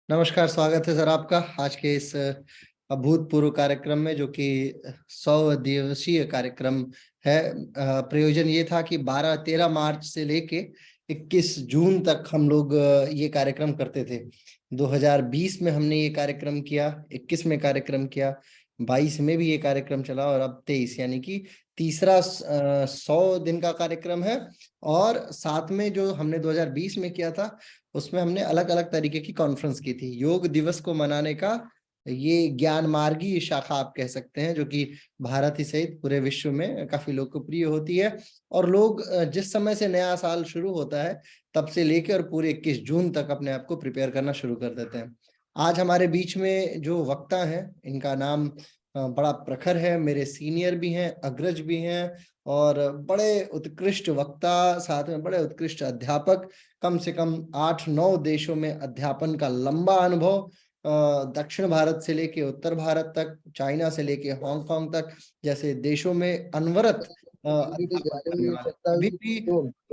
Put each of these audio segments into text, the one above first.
नमस्कार, स्वागत है सर आपका आज के इस अभूतपूर्व कार्यक्रम में, जो कि 100 दिवसीय कार्यक्रम है। प्रयोजन ये था कि 12-13 मार्च से लेके 21 जून तक हम लोग ये कार्यक्रम करते थे। 2020 में हमने ये कार्यक्रम किया, 21 में कार्यक्रम किया, 22 में भी ये कार्यक्रम चला और अब 23, यानी कि तीसरा 100 दिन का कार्यक्रम है। और साथ में जो हमने 2020 में किया था, उसमें हमने अलग अलग तरीके की कॉन्फ्रेंस की थी। योग दिवस को मनाने का ये ज्ञान मार्गी शाखा आप कह सकते हैं, जो कि भारत ही सहित पूरे विश्व में काफी लोकप्रिय होती है। और लोग जिस समय से नया साल शुरू होता है तब से लेकर और पूरे 21 जून तक अपने आप को प्रिपेयर करना शुरू कर देते हैं। आज हमारे बीच में जो वक्ता हैं, इनका नाम बड़ा प्रखर है, मेरे सीनियर भी हैं, अग्रज भी हैं और बड़े उत्कृष्ट वक्ता, साथ में बड़े उत्कृष्ट अध्यापक। कम से कम 8-9 देशों में अध्यापन का लंबा अनुभव, दक्षिण भारत से लेके उत्तर भारत तक, चाइना से लेके हांगकांग तक जैसे देशों में अनवरत अध्यापन करने वाले। अभी भी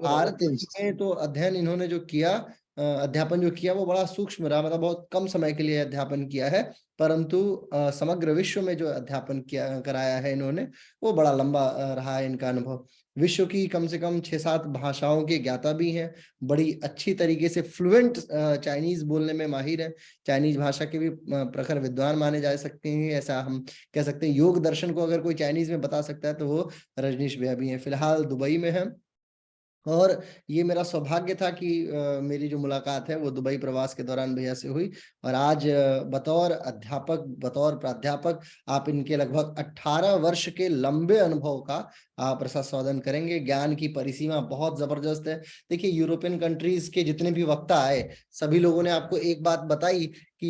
भारत में तो अध्ययन इन्होंने जो किया, अध्यापन जो किया, वो बड़ा सूक्ष्म रहा, मतलब बहुत कम समय के लिए अध्यापन किया है। परंतु समग्र विश्व में जो अध्यापन किया कराया है इन्होंने, वो बड़ा लंबा रहा है इनका अनुभव। विश्व की कम से कम 6-7 भाषाओं के ज्ञाता भी हैं, बड़ी अच्छी तरीके से फ्लुएंट चाइनीज बोलने में माहिर है, चाइनीज भाषा के भी प्रखर विद्वान माने जा सकते हैं। ऐसा हम कह सकते हैं, योग दर्शन को अगर कोई चाइनीज में बता सकता है तो वो रजनीश भैया भी हैं। फिलहाल दुबई में है और ये मेरा सौभाग्य था कि मेरी जो मुलाकात है वो दुबई प्रवास के दौरान भैया से हुई। और आज बतौर अध्यापक, बतौर प्राध्यापक, आप इनके लगभग 18 वर्ष के लंबे अनुभव का आप रसास्वादन करेंगे। ज्ञान की परिसीमा बहुत जबरदस्त है। देखिए, यूरोपियन कंट्रीज के जितने भी वक्ता आए, सभी लोगों ने आपको एक बात बताई कि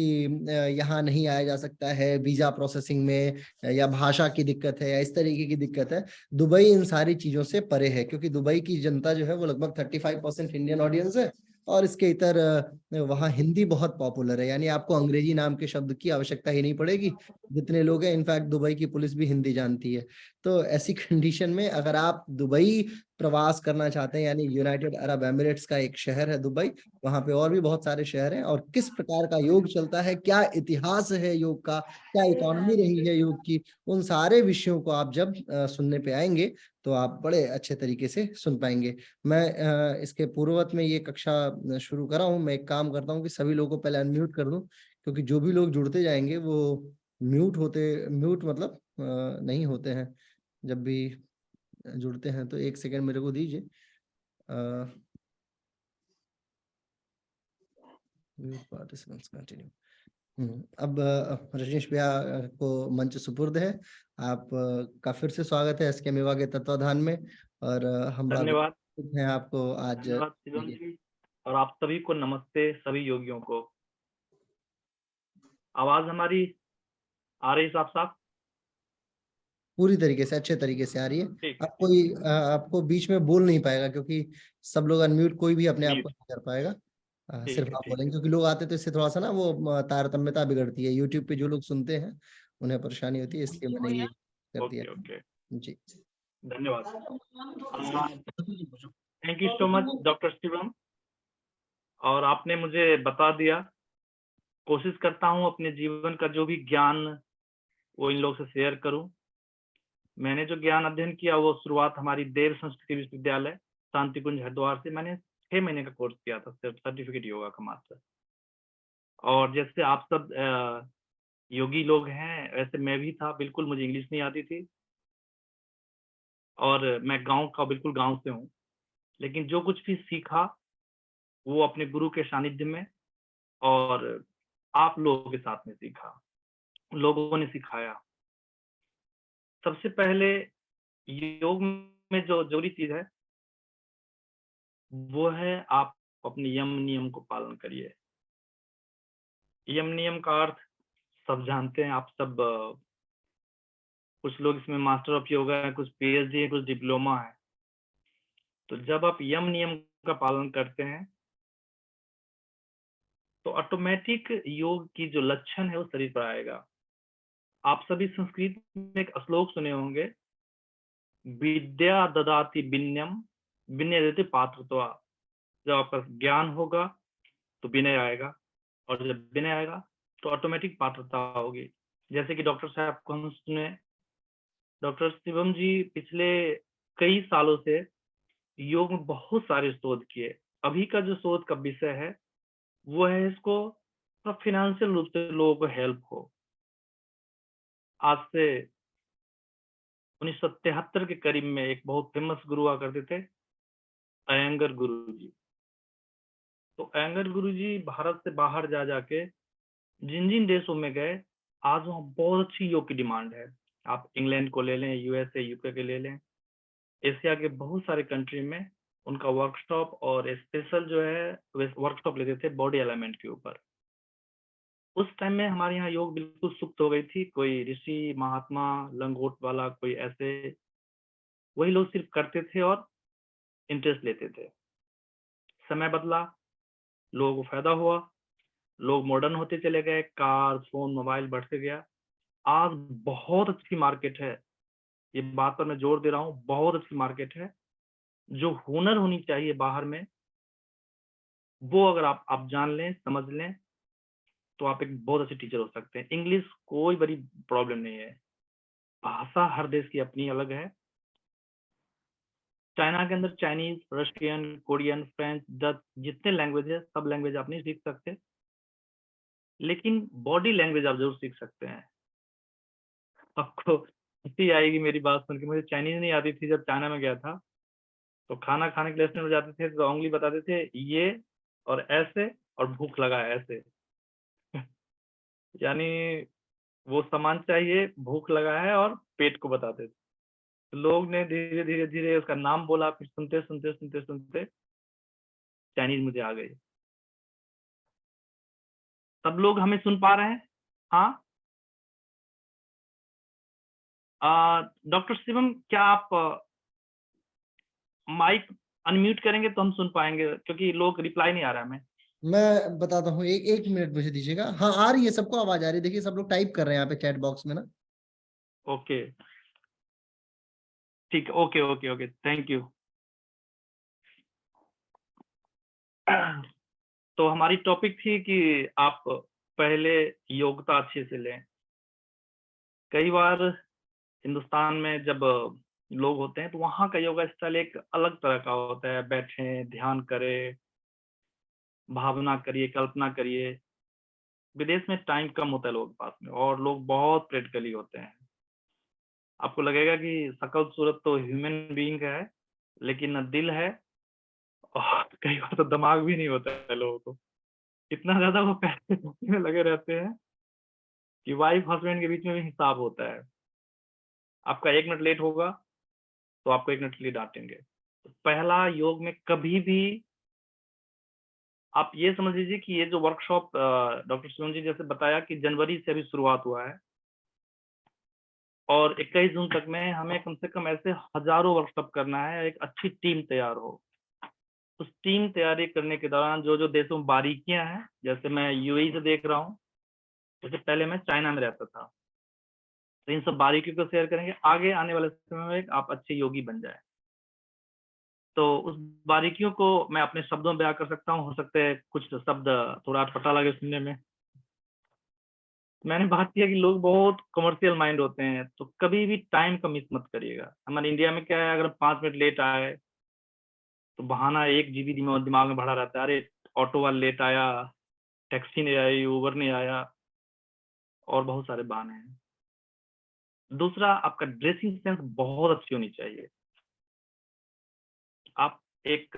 यहाँ नहीं आया जा सकता है, वीजा प्रोसेसिंग में या भाषा की दिक्कत है या इस तरीके की दिक्कत है। दुबई इन सारी चीजों से परे है, क्योंकि दुबई की जनता जो है वो लगभग 35% इंडियन ऑडियंस है। और इसके इतर वहाँ हिंदी बहुत पॉपुलर है, यानी आपको अंग्रेजी नाम के शब्द की आवश्यकता ही नहीं पड़ेगी। जितने लोग हैं, इनफैक्ट दुबई की पुलिस भी हिंदी जानती है। तो ऐसी कंडीशन में अगर आप दुबई प्रवास करना चाहते हैं, यानी यूनाइटेड अरब एमिरेट्स का एक शहर है दुबई, वहां पे और भी बहुत सारे शहर हैं, और किस प्रकार का योग चलता है, क्या इतिहास है योग का, क्या इकोनॉमी रही है योग की, उन सारे विषयों को आप जब सुनने पे आएंगे तो आप बड़े अच्छे तरीके से सुन पाएंगे। मैं इसके पूर्ववत में ये कक्षा शुरू कर रहा हूँ। मैं एक काम करता हूँ कि सभी लोगों को पहले अनम्यूट कर दूं, क्योंकि जो भी लोग जुड़ते जाएंगे वो म्यूट मतलब नहीं होते हैं जब भी जुड़ते हैं। तो एक सेकंड मेरे को दीजिए। Mute participants continue. अब रजनीश भैया को मंच सुपुर्द है। आप का फिर से स्वागत है एसके मेवा के तत्वाधान में। और हम बड़ा धन्यवाद। गौरवान्वित हैं आपको आज। धन्यवाद शिवम जी, और आप सभी को नमस्ते, सभी योगियों को। आवाज हमारी आ रही साफ साफ? पूरी तरीके से, अच्छे तरीके से आ रही है। ठीक है, अब कोई आपको बीच में बोल नहीं पाएगा, क्योंकि सब लोग अनम्यूट कोई भी अपने आप को म्यूट। नहीं कर पाएगा। ठीक सिर्फ है, आप ठीक बोलेंगे, है। क्योंकि लोग आते तो इससे थोड़ा सा ना वो तारतम्यता बिगड़ती है। यूट्यूब पे जो लोग सुनते हैं उन्हें परेशानी होती है, इसलिए मैंने ये कर दिया। Okay, okay. जी। धन्यवाद। Thank you so much doctor Shivam. और आपने मुझे बता दिया। कोशिश करता हूँ अपने जीवन का जो भी ज्ञान वो इन लोगों से शेयर करूँ। मैंने जो ज्ञान अध्ययन किया वो शुरुआत हमारी देव संस्कृति विश्वविद्यालय शांति कुंज हरिद्वार से। मैंने 6 महीने का कोर्स किया था, सिर्फ सर्टिफिकेट योगा का मात्र। और जैसे आप सब योगी लोग हैं, वैसे मैं भी था। बिल्कुल मुझे इंग्लिश नहीं आती थी, और मैं गांव का, बिल्कुल गांव से हूँ। लेकिन जो कुछ भी सीखा वो अपने गुरु के सानिध्य में और आप लोगों के साथ में सीखा, लोगों ने सिखाया। सबसे पहले योग में जो जरूरी चीज है वो है आप अपने यम नियम को पालन करिए। यम नियम का अर्थ सब जानते हैं। आप सब कुछ लोग इसमें मास्टर ऑफ योगा है, कुछ पीएचडी है, कुछ डिप्लोमा है। तो जब आप यम नियम का पालन करते हैं तो ऑटोमेटिक योग की जो लक्षण है वो शरीर पर आएगा। आप सभी संस्कृत में एक श्लोक सुने होंगे, विद्या ददाति विनयम विनय देते पात्रत्वा। जब आपका ज्ञान होगा तो विनय आएगा, और जब विनय आएगा तो ऑटोमेटिक पात्रता होगी। जैसे कि डॉक्टर साहब को हम सुने, डॉक्टर शिवम जी पिछले कई सालों से योग में बहुत सारे शोध किए। अभी का जो शोध का विषय है वो है इसको फाइनेंशियल रूप से लोगों को हेल्प हो। आज से 1973 के करीब में एक बहुत फेमस गुरु हुआ करते थे, अयंगर गुरु जी। तो अयंगर गुरु जी भारत से बाहर जा जाके जिन जिन देशों में गए, आज वहाँ बहुत अच्छी योग की डिमांड है। आप इंग्लैंड को ले लें, यूएसए यूके के ले लें, एशिया के बहुत सारे कंट्री में उनका वर्कशॉप और स्पेशल जो है वर्कशॉप लेते थे बॉडी अलाइनमेंट के ऊपर। उस टाइम में हमारे यहाँ योग बिल्कुल सुप्त हो गई थी। कोई ऋषि महात्मा लंगोट वाला कोई ऐसे, वही लोग सिर्फ करते थे और इंटरेस्ट लेते थे। समय बदला, लोगों को फायदा हुआ, लोग मॉडर्न होते चले गए, कार फोन मोबाइल बढ़ते गया। आज बहुत अच्छी मार्केट है, ये बात पर मैं जोर दे रहा हूँ, बहुत अच्छी मार्केट है। जो हुनर होनी चाहिए बाहर में, वो अगर आप जान लें, समझ लें, तो आप एक बहुत अच्छे टीचर हो सकते हैं। इंग्लिश कोई बड़ी प्रॉब्लम नहीं है। भाषा हर देश की अपनी अलग है। चाइना के अंदर Chinese, Russian, Korean, French, Dutch, जितने लैंग्वेज है सब लैंग्वेज आप नहीं सीख सकते, लेकिन बॉडी लैंग्वेज आप जरूर सीख सकते हैं। आपको हंसी आएगी मेरी बात सुन के, मुझे चाइनीज नहीं आती थी जब चाइना में गया था। तो खाना खाने के लिए रेस्टोरेंट में जाते थे तो उंगली बताते थे ये और ऐसे, और भूख लगा है ऐसे। यानी वो सामान चाहिए, भूख लगा है और पेट को बताते थे। तो लोग ने धीरे धीरे धीरे उसका नाम बोला, फिर सुनते सुनते सुनते सुनते चाइनीज मुझे आ गई। सब लोग हमें सुन पा रहे हैं? हाँ। डॉक्टर शिवम, क्या आप माइक अनम्यूट करेंगे तो हम सुन पाएंगे, क्योंकि लोग रिप्लाई नहीं आ रहा है हमें। मैं बताता हूँ, एक एक मिनट मुझे दीजिएगा। हाँ, आ रही है, सबको आवाज आ रही है। देखिए सब लोग टाइप कर रहे हैं यहाँ पे चैट बॉक्स में ना। ओके, ठीक है, okay okay okay, thank you. तो हमारी टॉपिक थी कि आप पहले योग्यता अच्छे से लें। कई बार हिंदुस्तान में जब लोग होते हैं तो वहाँ का योगा स्टाइल एक अलग तरह का होता है। बैठें, ध्यान करें, भावना करिए, कल्पना करिए। विदेश में टाइम कम होता है लोगों के पास में, और लोग बहुत प्रैक्टिकली होते हैं। आपको लगेगा कि शकल सूरत तो ह्यूमन बीइंग का है, लेकिन न दिल है, और कई बार तो दिमाग भी नहीं होता है लोगों को। इतना ज्यादा वो पैसे में लगे रहते हैं कि वाइफ हस्बैंड के बीच में भी हिसाब होता है। आपका 1 मिनट लेट होगा तो आपको 1 मिनट के लिए डांटेंगे। तो पहला योग में कभी भी आप ये समझ लीजिए कि ये जो वर्कशॉप डॉक्टर शिवम जी जैसे बताया कि जनवरी से अभी शुरुआत हुआ है, और 21 जून तक में हमें कम से कम ऐसे हजारों वर्कशॉप करना है, एक अच्छी टीम तैयार हो। उस टीम तैयारी करने के दौरान जो जो देशों में बारीकियां हैं, जैसे मैं यूएई से देख रहा हूँ, जैसे पहले मैं चाइना में रहता था, तो इन सब बारीकियों को शेयर करेंगे, आगे आने वाले समय में आप अच्छे योगी बन जाए। तो उस बारीकियों को मैं अपने शब्दों में बयां कर सकता हूँ। हो सकता है कुछ शब्द थोड़ा अटपटा लगे सुनने में। मैंने बात किया कि लोग बहुत कमर्शियल माइंड होते हैं, तो कभी भी टाइम का मिस मत करिएगा। हमारे इंडिया में क्या है, अगर 5 मिनट लेट आए तो बहाना 1 GB दिमाग में भरा रहता है। अरे ऑटो वाला लेट आया, टैक्सी नहीं आई, उबर नहीं आया, और बहुत सारे बहाने हैं। दूसरा, आपका ड्रेसिंग सेंस बहुत अच्छी होनी चाहिए। आप एक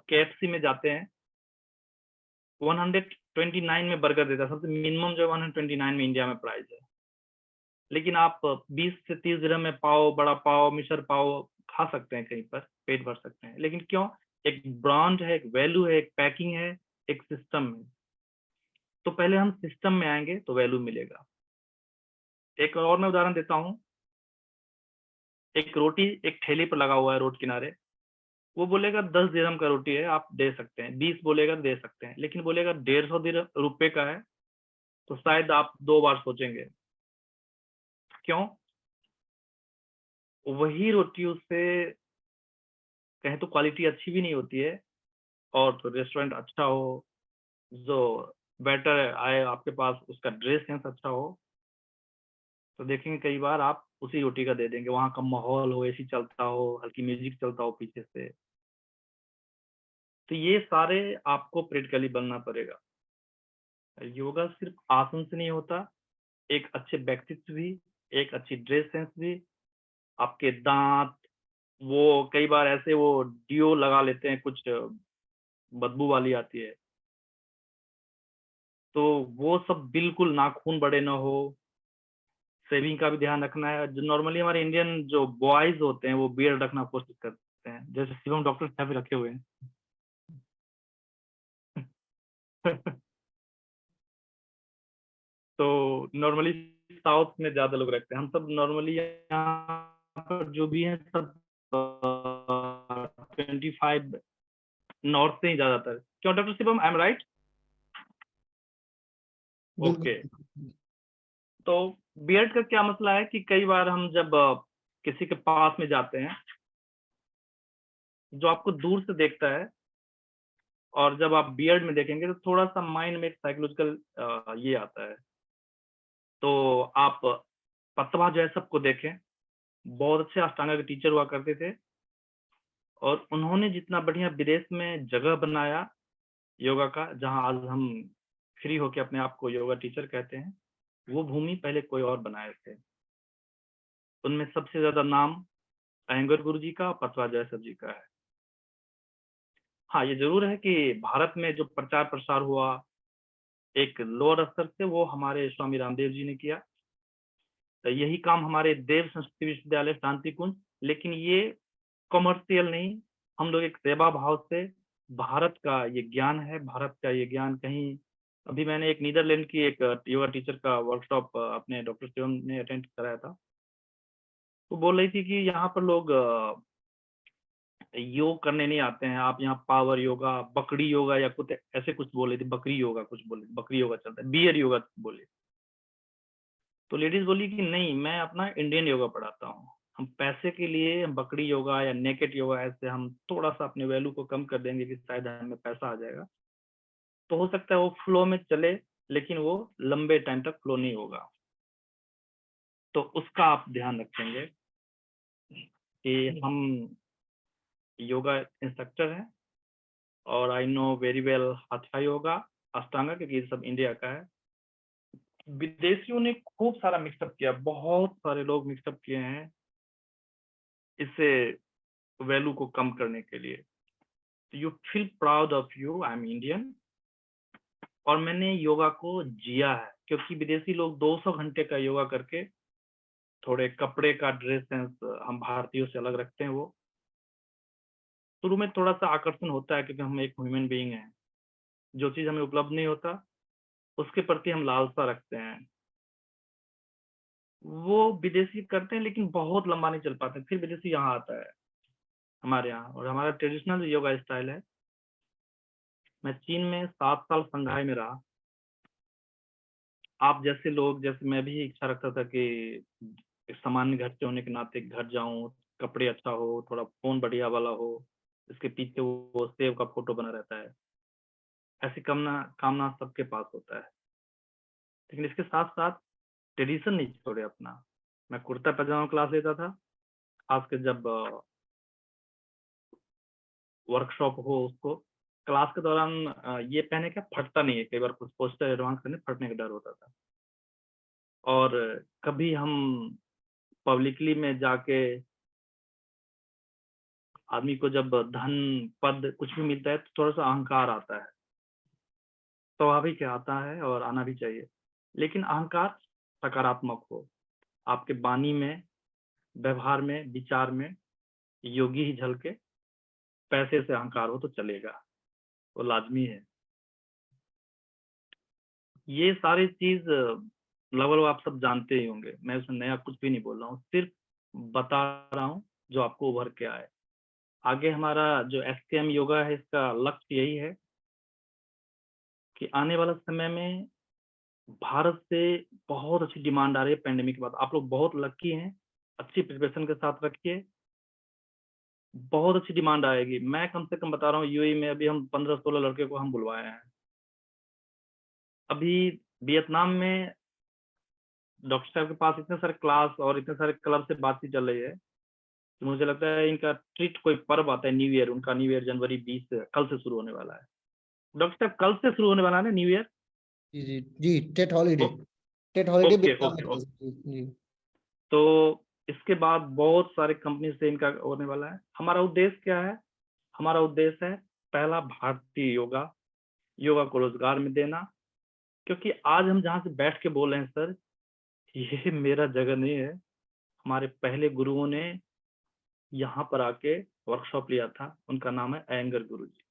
KFC में जाते हैं, 129 में बर्गर देता है, सबसे मिनिमम जो है 129 में इंडिया में प्राइस है। लेकिन आप 20 से 30 दिरहम में पाव, बड़ा पाव, मिशर पाव खा सकते हैं, कहीं पर पेट भर सकते हैं। लेकिन क्यों? एक ब्रांड है, एक वैल्यू है, एक पैकिंग है, एक सिस्टम है। तो पहले हम सिस्टम में आएंगे तो वैल्यू मिलेगा। एक और मैं उदाहरण देता हूँ। एक रोटी एक ठेले पर लगा हुआ है रोड किनारे, वो बोलेगा 10 दिरहम का रोटी है, आप दे सकते हैं। 20 बोलेगा दे सकते हैं, लेकिन बोलेगा 150 रुपए का है, तो शायद आप 2 बार सोचेंगे। क्यों? वही रोटी उससे कहें तो क्वालिटी अच्छी भी नहीं होती है, और तो रेस्टोरेंट अच्छा हो, जो बेटर आए, आपके पास उसका ड्रेस सेंस अच्छा हो, तो देखेंगे कई बार आप उसी रोटी का दे देंगे, वहाँ का माहौल हो, एसी चलता हो, हल्की म्यूजिक चलता हो पीछे से। तो ये सारे आपको प्रैक्टिकली बनना पड़ेगा। योगा सिर्फ आसन से नहीं होता, एक अच्छे व्यक्तित्व भी, एक अच्छी ड्रेस सेंस भी, आपके दांत, वो कई बार ऐसे वो डियो लगा लेते हैं, कुछ बदबू वाली आती है, तो वो सब बिल्कुल, नाखून बड़े ना हो, शेविंग का भी ध्यान रखना है। जो नॉर्मली हमारे इंडियन जो बॉयज होते हैं वो बियर्ड रखना कोशिश करते हैं, जैसे शिवम डॉक्टर साहब भी रखे हुए हैं। तो नॉर्मली साउथ में ज्यादा लोग रखते हैं, हम सब नॉर्मली यहाँ पर जो भी है सब 25 नॉर्थ से ही ज्यादातर। क्यों doctor Shivam, I am right? Okay. बिल्कुल। तो बियर्ड का क्या मसला है कि कई बार हम जब किसी के पास में जाते हैं, जो आपको दूर से देखता है, और जब आप बियर्ड में देखेंगे तो थोड़ा सा माइंड में एक साइकोलॉजिकल ये आता है। तो आप पत्तवा जो है सबको देखें, बहुत अच्छे अष्टांगा के टीचर हुआ करते थे, और उन्होंने जितना बढ़िया विदेश में जगह बनाया योगा का, जहां आज हम फ्री होके अपने आप को योगा टीचर कहते हैं, वो भूमि पहले कोई और बनाए थे। उनमें सबसे ज्यादा नाम अयंगर गुरु जी का और पतवा जयसर जी का है। हाँ, ये जरूर है कि भारत में जो प्रचार प्रसार हुआ एक लोअर स्तर से, वो हमारे स्वामी रामदेव जी ने किया। तो यही काम हमारे देव संस्कृति विश्वविद्यालय शांति कुंज, लेकिन ये कमर्शियल नहीं, हम लोग एक सेवा भाव से, भारत का ये ज्ञान है, भारत का ये ज्ञान कहीं, अभी मैंने एक नीदरलैंड की एक योगा टीचर का वर्कशॉप अपने डॉक्टर शिवम ने अटेंड कराया था, तो बोल रही थी कि यहाँ पर लोग योग करने नहीं आते हैं, आप यहाँ पावर योगा, बकरी योगा या कुछ ऐसे कुछ बोले थे, बकरी योगा कुछ बोले, बकरी योगा चलता है, बियर योगा बोले। तो लेडीज बोली कि नहीं, मैं अपना इंडियन योगा पढ़ाता हूँ, हम पैसे के लिए हम बकरी योगा या नेकेड योगा ऐसे हम थोड़ा सा अपने वैल्यू को कम कर देंगे कि शायद हमें पैसा आ जाएगा, तो हो सकता है वो फ्लो में चले, लेकिन वो लंबे टाइम तक फ्लो नहीं होगा। तो उसका आप ध्यान रखेंगे कि हम योगा इंस्ट्रक्टर हैं, और I know very well hatha yoga, Ashtanga, क्योंकि ये सब इंडिया का है। विदेशियों ने खूब सारा मिक्सअप किया, बहुत सारे लोग मिक्सअप किए हैं इससे वैल्यू को कम करने के लिए। You feel proud of you, I am Indian, और मैंने योगा को जिया है, क्योंकि विदेशी लोग 200 घंटे का योगा करके, थोड़े कपड़े का ड्रेस सेंस हम भारतीयों से अलग रखते हैं। वो शुरू में थोड़ा सा आकर्षण होता है, क्योंकि हम एक ह्यूमन बीइंग हैं, जो चीज हमें उपलब्ध नहीं होता उसके प्रति हम लालसा रखते हैं। वो विदेशी करते हैं लेकिन बहुत लंबा नहीं चल पाते, फिर विदेशी यहाँ आता है हमारे यहाँ, और हमारा ट्रेडिशनल योगा स्टाइल है। मैं चीन में 7 साल संघाई में रहा। आप जैसे लोग, जैसे मैं भी इच्छा रखता था कि एक सामान्य घर से होने के नाते घर जाऊं, कपड़े अच्छा हो, थोड़ा फोन बढ़िया वाला हो, इसके पीछे वो सेव का फोटो बना रहता है, ऐसी कामना कामना सबके पास होता है। लेकिन इसके साथ साथ ट्रेडिशन नहीं छोड़े अपना। मैं कुर्ता पैजामा क्लास लेता था, खासकर जब वर्कशॉप हो उसको, क्लास के दौरान ये पहने क्या फटता नहीं है, कई बार कुछ पोस्टर एडवांस करने फटने का डर होता था। और कभी हम पब्लिकली में जाके, आदमी को जब धन पद कुछ भी मिलता है तो थोड़ा सा अहंकार आता है, स्वाभाविक है, आता है और आना भी चाहिए, लेकिन अहंकार सकारात्मक हो, आपके वाणी में, व्यवहार में, विचार में योगी ही झलके, पैसे से अहंकार हो तो चलेगा, वो लाजमी है। ये सारी चीज लगभग आप सब जानते ही होंगे, मैं उसमें नया कुछ भी नहीं बोल रहा हूँ, सिर्फ बता रहा हूँ जो आपको उभर के आए। आगे हमारा जो SKM योगा है, इसका लक्ष्य यही है कि आने वाला समय में भारत से बहुत अच्छी डिमांड आ रही है। पेंडेमिक के बाद आप लोग बहुत लकी हैं, अच्छी प्रिपरेशन के साथ रखिए, बहुत अच्छी डिमांड आएगी। मैं कम से कम बता रहा हूँ, यूएई में अभी हम 15-16 लड़के को हम बुलवाए हैं, अभी वियतनाम में डॉक्टर साहब के पास इतने सारे क्लास और इतने सारे क्लब से बातचीत चल रही है कि मुझे लगता है इनका ट्रीट कोई पर्व आता है न्यू ईयर, उनका न्यू ईयर जनवरी 20 कल से शुरू होने वाला है। डॉक्टर साहब कल से शुरू होने वाला है ना न्यू ईयर? जी जी जी, Tet holiday. Tet holiday okay Vietnam में ओके कल ओके। से। जी तो इसके बाद बहुत सारे कंपनी से इनका होने वाला है। हमारा उद्देश्य क्या है? हमारा उद्देश्य है पहला भारतीय योगा, योगा को रोजगार में देना। क्योंकि आज हम जहाँ से बैठ के बोल रहे हैं सर, ये मेरा जगह नहीं है। हमारे पहले गुरुओं ने यहाँ पर आके वर्कशॉप लिया था, उनका नाम है अयंगर गुरु जी।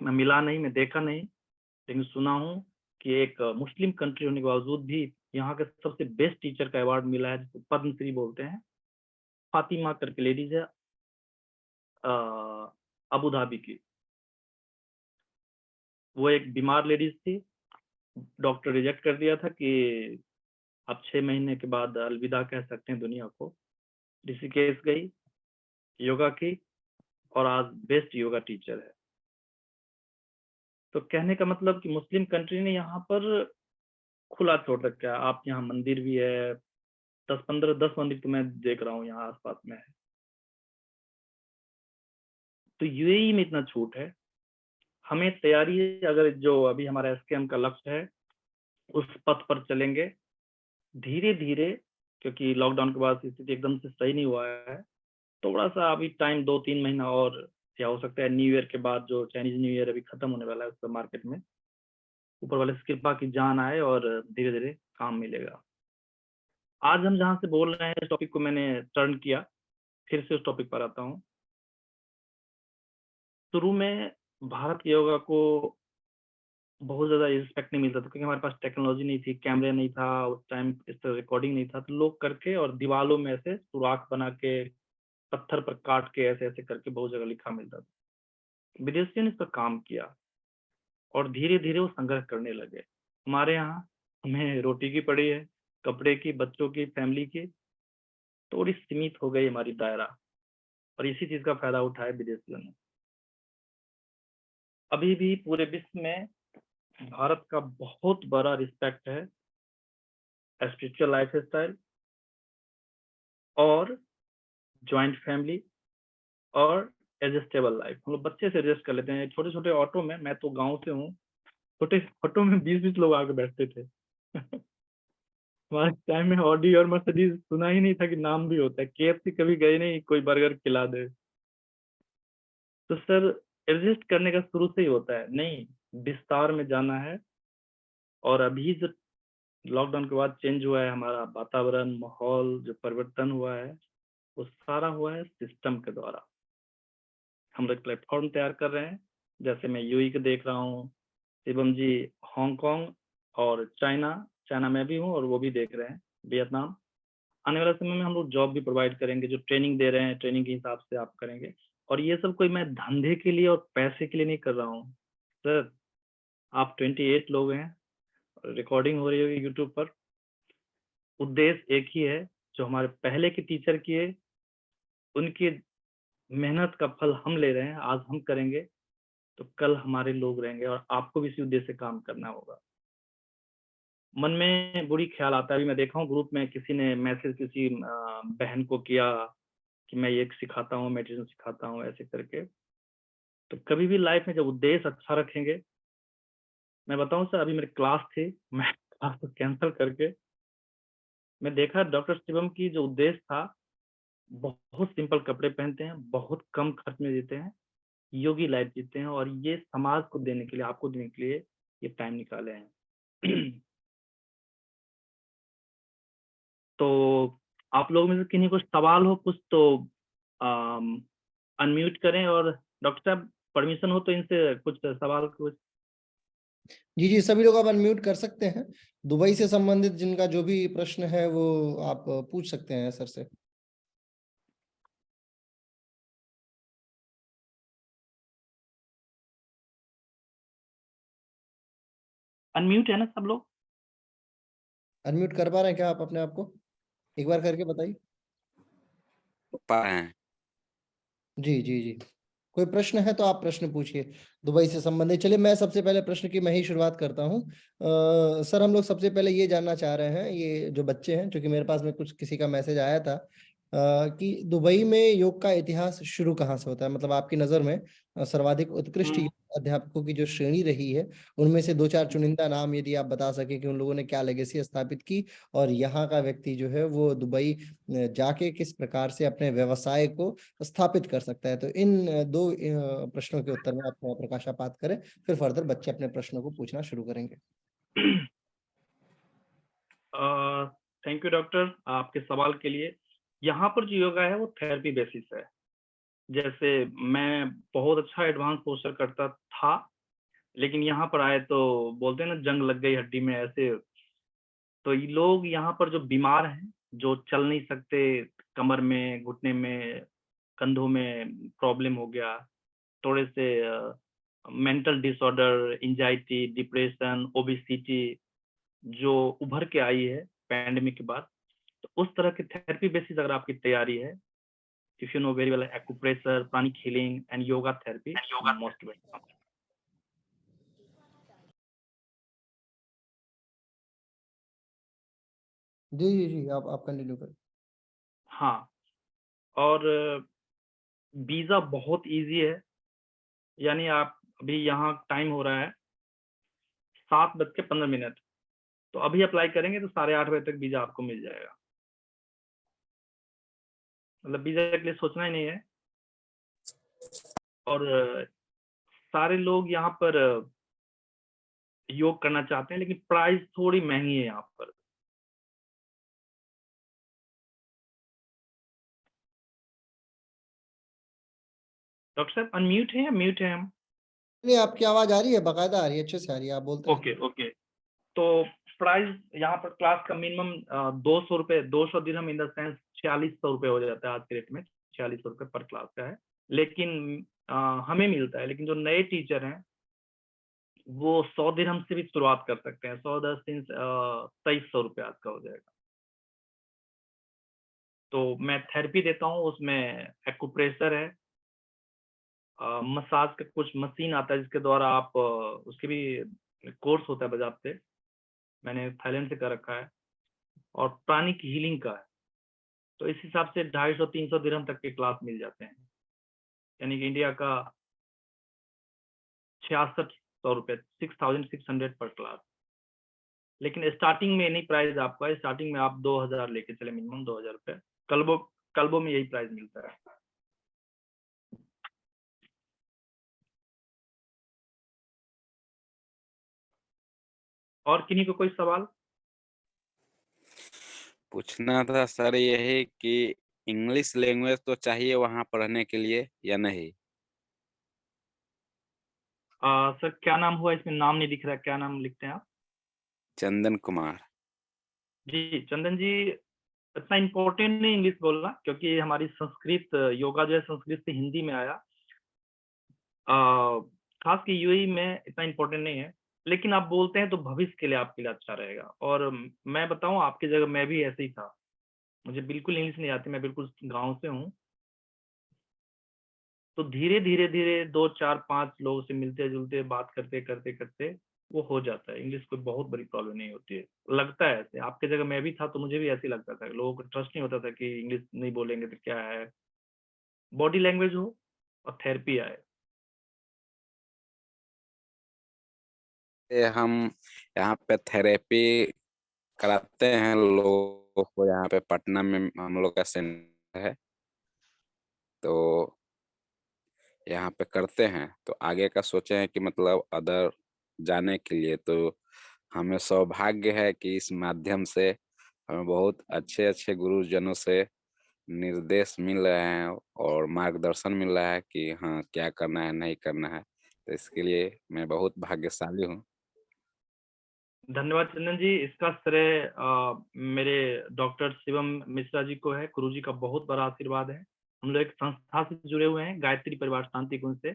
मैं मिला नहीं, मैं देखा नहीं, लेकिन सुना हूँ कि एक मुस्लिम कंट्री होने के बावजूद भी यहाँ के सबसे बेस्ट टीचर का अवार्ड मिला है, जिसको पद्मश्री बोलते हैं। फातिमा करके लेडीज है, अबू धाबी की। वो एक बीमार लेडीज थी, डॉक्टर रिजेक्ट कर दिया था कि आप 6 महीने के बाद अलविदा कह सकते हैं दुनिया को। ऋषिकेश गई, योगा की, और आज बेस्ट योगा टीचर है। तो कहने का मतलब कि मुस्लिम कंट्री ने यहाँ पर खुला छोड़ रखा है। आप यहाँ मंदिर भी है, 10 मंदिर तो मैं देख रहा हूँ यहाँ आसपास में है। तो यूएई में इतना छूट है। हमें तैयारी है, अगर जो अभी हमारा एसकेएम का लक्ष्य है उस पथ पर चलेंगे धीरे धीरे। क्योंकि लॉकडाउन के बाद स्थिति एकदम से सही नहीं हुआ है, थोड़ा सा अभी टाइम 2-3 महीना और, या हो सकता है न्यू ईयर के बाद, जो चाइनीज न्यू ईयर अभी खत्म होने वाला है, उसका मार्केट में ऊपर वाले से कृपा की जान आए और धीरे धीरे काम मिलेगा। आज हम जहाँ से बोल रहे हैं, इस टॉपिक को मैंने टर्न किया, फिर से उस टॉपिक पर आता हूँ। शुरू में भारत योगा को बहुत ज्यादा रिस्पेक्ट नहीं मिलता था, क्योंकि हमारे पास टेक्नोलॉजी नहीं थी, कैमरे नहीं था उस टाइम, इस तरह रिकॉर्डिंग नहीं था। तो लोग करके और दीवालों में ऐसे सुराख बना के, पत्थर पर काट के, ऐसे ऐसे करके बहुत जगह लिखा मिलता था। विदेशियों ने इस पर काम किया और धीरे धीरे वो संग्रह करने लगे। हमारे यहाँ हमें रोटी की पड़ी है, कपड़े की, बच्चों की, फैमिली की, थोड़ी सीमित हो गई हमारी दायरा, और इसी चीज का फायदा उठाया विदेशियों ने। अभी भी पूरे विश्व में भारत का बहुत बड़ा रिस्पेक्ट है स्पिरिचुअल लाइफ स्टाइल और ज्वाइंट फैमिली और एडजस्टेबल लाइफ। हम लोग बच्चे से एडजस्ट कर लेते हैं। छोटे छोटे ऑटो में, मैं तो गांव से हूँ, छोटे ऑटो में 20-20 लोग आके बैठते थे। हमारे टाइम में ऑडी और मर्सिडीज सुना ही नहीं था कि नाम भी होता है। केएफसी कभी गए नहीं, कोई बर्गर खिला दे। तो सर, एडजस्ट करने का शुरू से ही होता है, नहीं विस्तार में जाना है। और अभी जो लॉकडाउन के बाद चेंज हुआ है हमारा वातावरण, माहौल जो परिवर्तन हुआ है, वो सारा हुआ है सिस्टम के द्वारा। हम लोग प्लेटफॉर्म तैयार कर रहे हैं, जैसे मैं यूई को देख रहा हूँ, शिवम जी हांगकांग और चाइना, चाइना में भी हूँ और वो भी देख रहे हैं, वियतनाम। आने वाले समय में हम लोग जॉब भी प्रोवाइड करेंगे, जो ट्रेनिंग दे रहे हैं ट्रेनिंग के हिसाब से आप करेंगे। और ये सब कोई मैं धंधे के लिए और पैसे के लिए नहीं कर रहा हूँ सर। आप 28 लोग हैं, रिकॉर्डिंग हो रही होगी यूट्यूब पर। उद्देश्य एक ही है, जो हमारे पहले के टीचर किए, उनकी मेहनत का फल हम ले रहे हैं, आज हम करेंगे तो कल हमारे लोग रहेंगे, और आपको भी इसी उद्देश्य से काम करना होगा। मन में बुरी ख्याल आता है। अभी मैं देखा हूँ ग्रुप में किसी ने मैसेज किसी बहन को किया कि मैं ये सिखाता हूँ, मेडिटेशन सिखाता हूँ, ऐसे करके। तो कभी भी लाइफ में जब उद्देश्य अच्छा रखेंगे, मैं बताऊं सर, अभी मेरी क्लास थी, मैं क्लास को कैंसिल करके, मैं देखा डॉक्टर शिवम की जो उद्देश्य था, बहुत सिंपल कपड़े पहनते हैं, बहुत कम खर्च में जीते हैं, योगी लाइफ जीते हैं, और ये समाज को देने के लिए, आपको देने के लिए ये टाइम निकाले हैं। तो आप लोगों में से किन्हीं कुछ सवाल हो कुछ, तो अनम्यूट करें, और डॉक्टर साहब परमिशन हो तो इनसे कुछ सवाल कुछ। जी जी, सभी लोग आप अनम्यूट कर सकते हैं। दुबई से संबंधित जिनका जो भी प्रश्न है वो आप पूछ सकते हैं सर से। अनम्यूट है ना सब लोग? अनम्यूट कर पा रहे हैं क्या आप अपने आप को? एक बार करके बताइए। पा रहे हैं। जी जी जी, कोई प्रश्न है तो आप प्रश्न पूछिए दुबई से संबंधित। चलिए मैं सबसे पहले प्रश्न की मैं ही शुरुआत करता हूँ। सर हम लोग सबसे पहले ये जानना चाह रहे हैं, ये जो बच्चे हैं, क्योंकि मेरे पास में कुछ किसी का मैसेज आया था कि दुबई में योग का इतिहास शुरू कहाँ से होता है, मतलब आपकी नज़र में सर्वाधिक उत्कृष्ट योग अध्यापकों की जो श्रेणी रही है उनमें से 2-4 चुनिंदा नाम यदि आप बता सके कि उन लोगों ने क्या लेगेसी स्थापित की, और यहाँ का व्यक्ति जो है वो दुबई जाके किस प्रकार से अपने व्यवसाय को स्थापित कर सकता है। तो इन दो प्रश्नों के उत्तर में आप थोड़ा प्रकाशापात करें, फिर फर्दर बच्चे अपने प्रश्नों को पूछना शुरू करेंगे। थैंक यू डॉक्टर आपके सवाल के लिए। यहाँ पर जो योगा है वो थेरेपी बेसिस है। जैसे मैं बहुत अच्छा एडवांस पोस्चर करता था, लेकिन यहाँ पर आए तो बोलते हैं ना जंग लग गई हड्डी में, ऐसे। तो ये लोग यहाँ पर जो बीमार हैं, जो चल नहीं सकते, कमर में, घुटने में, कंधों में प्रॉब्लम हो गया, थोड़े से mental disorder, anxiety, depression, obesity जो उभर के आई है पैंडेमिक के बाद, तो उस तरह की थेरेपी बेसिस अगर आपकी तैयारी है, if you know very well, acupressure, pranic healing and yoga therapy most welcome. जी जी जी, आप कंटिन्यू करें। हाँ, और वीजा बहुत इजी है। यानी आप अभी यहाँ टाइम हो रहा है 7:15, तो अभी अप्लाई करेंगे तो 8:30 तक वीजा आपको मिल जाएगा। मतलब वीजा के लिए सोचना ही नहीं है। और सारे लोग यहाँ पर योग करना चाहते हैं, लेकिन प्राइस थोड़ी महंगी है यहाँ पर। डॉक्टर साहब अनम्यूट है या म्यूट है हम? नहीं, आपकी आवाज आ रही है, बाकायदा आ रही है, अच्छे से आ रही है, आप बोलते हैं। Okay okay. तो प्राइस यहाँ पर क्लास का मिनिमम 200 रुपये, 200 दिरहम इन द सेंस 4600 रुपये हो जाता है आज के रेट में। 4600 रुपये पर क्लास का है। लेकिन हमें मिलता है, लेकिन जो नए टीचर हैं वो 100 दिरहम से भी शुरुआत कर सकते हैं। 100 10 3 2300 रुपये आज का हो जाएगा। तो मैं थेरेपी देता हूँ, उसमें एक्यूप्रेशर है, मसाज का कुछ मशीन आता है जिसके द्वारा आप उसके भी कोर्स होता है बजाते, मैंने थाईलैंड से कर रखा है, और प्राणिक हीलिंग का है। तो इस हिसाब से 250-300 दिरहम तक के क्लास मिल जाते हैं, यानी कि इंडिया का 6600 रुपये, 6600 पर क्लास। लेकिन स्टार्टिंग में नहीं प्राइस आपका है, स्टार्टिंग में आप 2000 लेके चले, मिनिमम 2000 रुपये। कल्बो में यही प्राइस मिलता है। और किन्हीं को कोई सवाल? पूछना था सर यही कि इंग्लिश लैंग्वेज तो चाहिए वहाँ पढ़ने के लिए या नहीं? सर क्या नाम हुआ? इसमें नाम नहीं दिख रहा, क्या नाम लिखते हैं आप? चंदन कुमार। जी चंदन जी, इतना इम्पोर्टेंट नहीं इंग्लिश बोलना, क्योंकि हमारी संस्कृत योगा जो है संस्कृत से हिंदी में आया। खास की यूएई में इतना इम्पोर्टेंट नहीं है, लेकिन आप बोलते हैं तो भविष्य के लिए आपके लिए अच्छा रहेगा। और मैं बताऊं, आपकी जगह मैं भी ऐसे ही था, मुझे बिल्कुल इंग्लिश नहीं आती, मैं बिल्कुल गांव से हूँ। तो धीरे धीरे धीरे 2 4 5 लोगों से मिलते जुलते बात करते करते करते वो हो जाता है। इंग्लिश कोई बहुत बड़ी प्रॉब्लम नहीं होती है, लगता है ऐसे। आपकी जगह मैं भी था तो मुझे भी ऐसे ही लगता था, लोगों को ट्रस्ट नहीं होता था कि इंग्लिश नहीं बोलेंगे तो क्या है। बॉडी लैंग्वेज हो और थेरेपी आए। हम यहाँ पे थेरेपी कराते हैं लोगों को। यहाँ पे पटना में हम लोग का सेंटर है, तो यहाँ पे करते हैं। तो आगे का सोचे हैं कि मतलब अदर जाने के लिए, तो हमें सौभाग्य है कि इस माध्यम से हमें बहुत अच्छे अच्छे गुरुजनों से निर्देश मिल रहे हैं और मार्गदर्शन मिल रहा है कि हाँ क्या करना है नहीं करना है। तो इसके लिए मैं बहुत भाग्यशाली हूँ। धन्यवाद चंदन जी। इसका श्रेय मेरे डॉक्टर शिवम मिश्रा जी को है। गुरु जी का बहुत बड़ा आशीर्वाद है। हम लोग एक संस्था से जुड़े हुए हैं, गायत्री परिवार शांति कुंज से।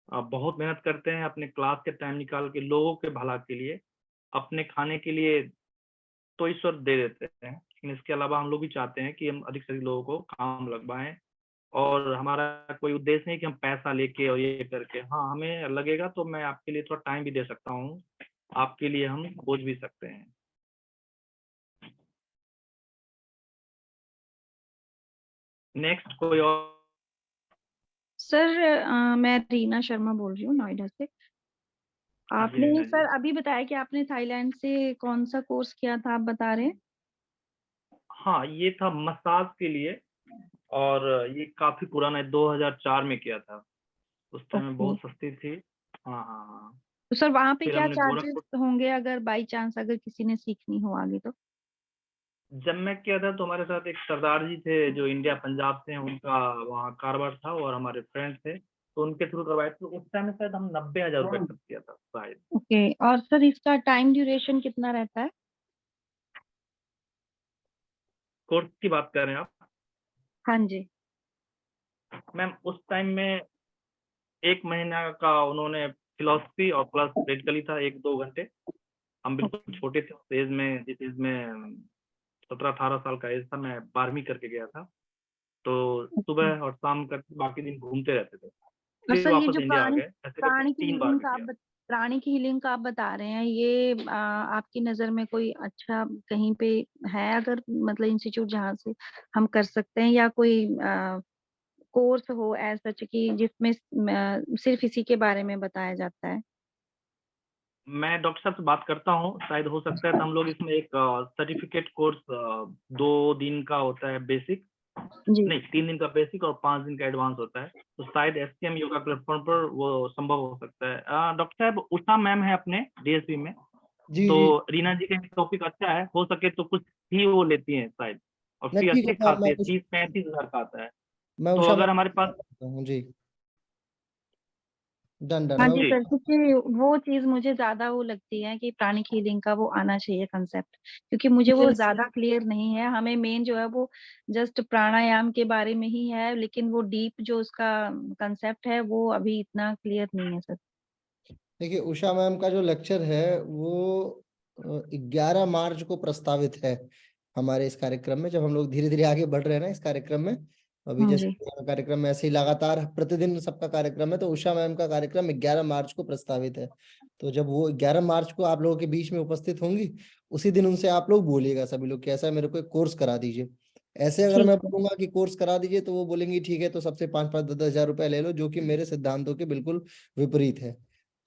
बहुत मेहनत करते हैं, अपने क्लास के टाइम निकाल के लोगों के भला के लिए। अपने खाने के लिए तो ईश्वर दे देते हैं, लेकिन इसके अलावा हम लोग भी चाहते हैं कि हम अधिक से अधिक लोगों को काम लगवाएं, और हमारा कोई उद्देश्य नहीं कि हम पैसा लेके और ये करके, हाँ हमें लगेगा तो मैं आपके लिए थोड़ा टाइम भी दे सकता हूँ, आपके लिए हम खोज भी सकते हैं। नेक्स्ट कोई और? सर मैं रीना शर्मा बोल रही हूँ नोएडा से। हाँ जी आपने रीना जी। सर अभी बताया कि आपने थाईलैंड से कौन सा कोर्स किया था, आप बता रहे हैं? हाँ ये था मसाज के लिए, और ये काफी पुराना है, 2004 में किया था, उस टाइम में ओके, बहुत सस्ती थी। हाँ हाँ हाँ। तो सर वहाँ पे फिर क्या हमने चार्जेस गोरखपुर, होंगे अगर बाई चांस अगर किसी ने सीखनी हो आगे तो? जब मैं किया था तो हमारे साथ एक सरदार जी थे जो इंडिया पंजाब से हैं, उनका वहाँ कारोबार था और हमारे फ्रेंड थे, तो उनके थ्रू करवाए थे। उस टाइम में शायद हम 90,000 रुपये खर्च किया था शायद। ओके, और सर इसका टाइम ड्यूरेशन कितना रहता है? कोर्स की बात कर रहे हैं आप? हाँ जी। मैम उस टाइम में 1 महीना का उन्होंने फिलोसफी और प्लस प्रैक्टिकली था, 1-2 घंटे। हम बिल्कुल छोटे थे उस एज में, जिस एज में 17-18 साल का एज था, मैं 12वीं करके गया था। तो ओके, सुबह और शाम करके बाकी दिन घूमते रहते थे, और फिर सर ये वापस जो इंडिया आ गए। ऐसे करके प्राणी की 3 बार हीलिंग में का किया। प्राणी की हीलिंग का आप बता रहे हैं, ये आपकी नज़र में कोई अच्छा कहीं पे है अगर मतलब इंस्टीट्यूट जहाँ से हम कर सकते हैं, या कोई कोर्स हो एज सच कि जिसमें सिर्फ इसी के बारे में बताया जाता है? मैं डॉक्टर साहब से बात करता हूँ, शायद हो सकता है तो हम लोग इसमें एक सर्टिफिकेट कोर्स 2 दिन का होता है बेसिक, जी। नहीं 3 दिन का बेसिक और 5 दिन का एडवांस होता है, तो शायद एसकेएम योगा प्लेटफॉर्म पर वो संभव हो सकता है। डॉक्टर साहब उषा मैम है अपने डीएसपी में, जी तो जी। रीना जी का टॉपिक अच्छा है, हो सके तो कुछ ही वो लेती हैं शायद, और नहीं फी ठीक है, अच्छी मैं खाती है, कुछ 30-35 हजार का आता है। मैं तो उषा अगर हमारे पास, मैम हूँ जी। डन डन हाँ मैं जी जी सर, क्योंकि वो चीज मुझे ज्यादा वो लगती है कि प्राणिक हीलिंग का वो आना चाहिए कंसेप्ट, क्योंकि मुझे वो ज्यादा क्लियर नहीं है। हमें मेन जो है वो जस्ट प्राणायाम के बारे में ही है, लेकिन वो डीप जो उसका कंसेप्ट है वो अभी इतना क्लियर नहीं है सर। देखिए उषा मैम का जो लेक्चर है वो 11 मार्च को प्रस्तावित है हमारे इस कार्यक्रम में। जब हम लोग धीरे धीरे आगे बढ़ रहे हैं ना इस कार्यक्रम में, अभी हाँ जैसे जी। हमारा कार्यक्रम में ऐसे ही लगातार प्रतिदिन सबका कार्यक्रम है, तो उषा मैम का कार्यक्रम 11 मार्च को प्रस्तावित है। तो जब वो 11 मार्च को आप लोगों के बीच में उपस्थित होंगी, उसी दिन उनसे आप लोग बोलिएगा सभी लोग कि ऐसा मेरे को एक कोर्स करा दीजिए। ऐसे अगर ठीक मैं है। बोलूंगा कि कोर्स करा दीजिए तो वो बोलेंगी ठीक है, तो सबसे 5-5 10 10 हजार रुपए ले लो, जो कि मेरे सिद्धांतों के बिल्कुल विपरीत है।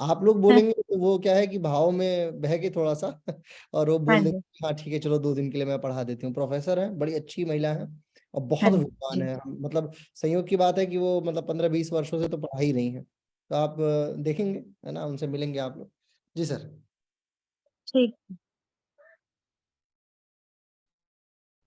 आप लोग बोलेंगे तो वो क्या है कि भाव में बह के थोड़ा सा और वो हाँ बोल जी। देंगे हाँ ठीक है चलो 2 दिन के लिए मैं पढ़ा देती हूँ। प्रोफेसर है, बड़ी अच्छी महिला है और हाँ बहुत विद्वान जी। है। मतलब संयोग की बात है कि वो मतलब 15-20 वर्षों से तो पढ़ा ही रही है। तो आप देखेंगे है ना, उनसे मिलेंगे आप लोग। जी सर। ठीक।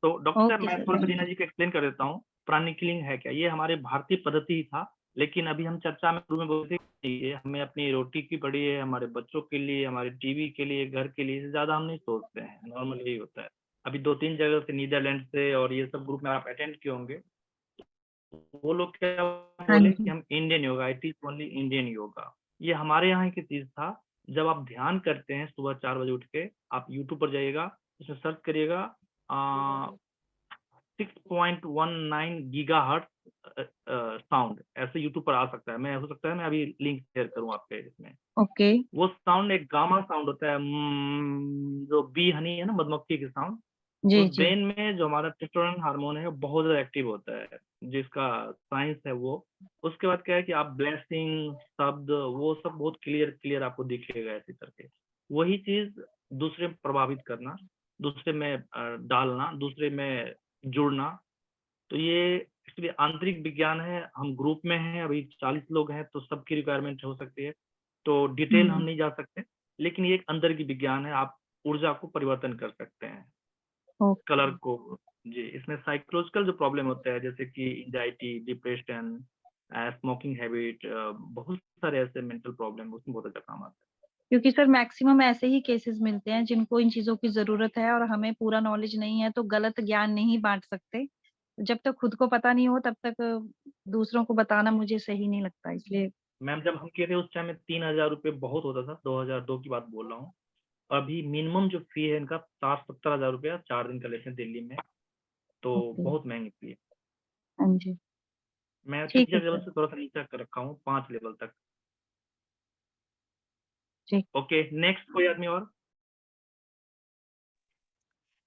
तो डॉक्टर साहब ओके मैं सर, थोड़ा सा थैंक रीना यू। जी को एक्सप्लेन कर देता हूँ, प्राणिक हीलिंग है क्या। ये हमारे भारतीय पद्धति ही था, लेकिन अभी हम चर्चा में शुरू में बोलते थे कि ये हमें अपनी रोटी की पड़ी है, हमारे बच्चों के लिए, हमारे टीवी के लिए, घर के लिए, इससे ज्यादा हम नहीं सोचते हैं, नॉर्मल यही होता है। अभी 2-3 जगह से, नीदरलैंड से और ये सब ग्रुप में आप अटेंड किए होंगे, वो लोग क्या हाँ बोले कि जी। हम Indian yoga, it is only Indian yoga. ये हमारे यहाँ की चीज था। जब आप ध्यान करते हैं सुबह 4 बजे उठ के, आप यूट्यूब पर जाइएगा, उसमें सर्च करिएगा 6.19 गीगाहर्ट्ज साउंड, ऐसे यूट्यूब पर आ सकता है। मैं हो सकता है मैं अभी लिंक शेयर करूं आपके इसमें। ओके। वो साउंड एक गामा साउंड होता है, जो बी हनी है ना, मधुमक्खी की साउंड। जी उस जी। ब्रेन में जो हमारा टेस्टोस्टेरोन हार्मोन है वो बहुत ज्यादा एक्टिव होता है, जिसका साइंस है वो। उसके बाद क्या है कि आप ब्लेसिंग शब्द वो सब बहुत क्लियर क्लियर आपको दिखेगा ऐसे करके। वही चीज दूसरे में प्रभावित करना, दूसरे में डालना, दूसरे में जुड़ना। तो ये एक्चुअली आंतरिक विज्ञान है। हम ग्रुप में हैं, अभी 40 लोग हैं, तो सबकी रिक्वायरमेंट हो सकती है, तो डिटेल हम हम्म। नहीं जा सकते, लेकिन ये एक अंदर की विज्ञान है। आप ऊर्जा को परिवर्तन कर सकते हैं, कलर ओके। को। जी, इसमें साइकोलॉजिकल जो प्रॉब्लम होता है, जैसे कि एंजाइटी, डिप्रेशन, स्मोकिंग हैबिट, बहुत सारे ऐसे मेंटल प्रॉब्लम, उसमें बहुत अच्छा काम आता क्योंकि सर मैक्सिमम ऐसे ही केसेस मिलते हैं जिनको इन चीजों की जरूरत है, और हमें पूरा नॉलेज नहीं है तो गलत ज्ञान नहीं बांट सकते। जब तक खुद को पता नहीं हो तब तक दूसरों को बताना मुझे सही नहीं लगता, इसलिए। है। मैम जब हम किए थे उस टाइम में 3,000 रुपये बहुत होता था, 2002 की बात बोल रहा हूँ। अभी मिनिमम जो फी है इनका 60-70 हजार रुपया 4 दिन का लेते हैं दिल्ली में, तो ओके। बहुत महंगी फी है। हाँ जी। मैं ठीक है टीचर लेवल सर। से थोड़ा सा नीचे कर रखा हूँ, 5 लेवल तक। ठीक। ओके, नेक्स्ट कोई आदमी और?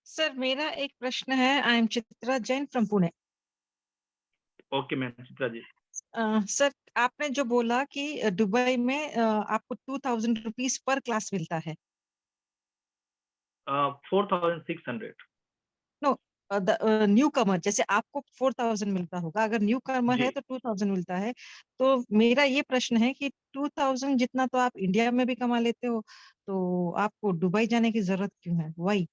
सर मेरा एक प्रश्न है। I am Chitra Jain from Pune. Okay ma'am, Chitra ji. Sir आपने जो बोला कि दुबई में आपको 2000 रुपीज पर क्लास मिलता है। 4600। नो, न्यू कमर जैसे आपको 4000 मिलता होगा, अगर न्यू कमर जी। है तो 2000 मिलता है। तो मेरा ये प्रश्न है कि 2000 जितना तो आप इंडिया में भी कमा लेते हो, तो आपको दुबई जाने की जरूरत क्यों है? वाई?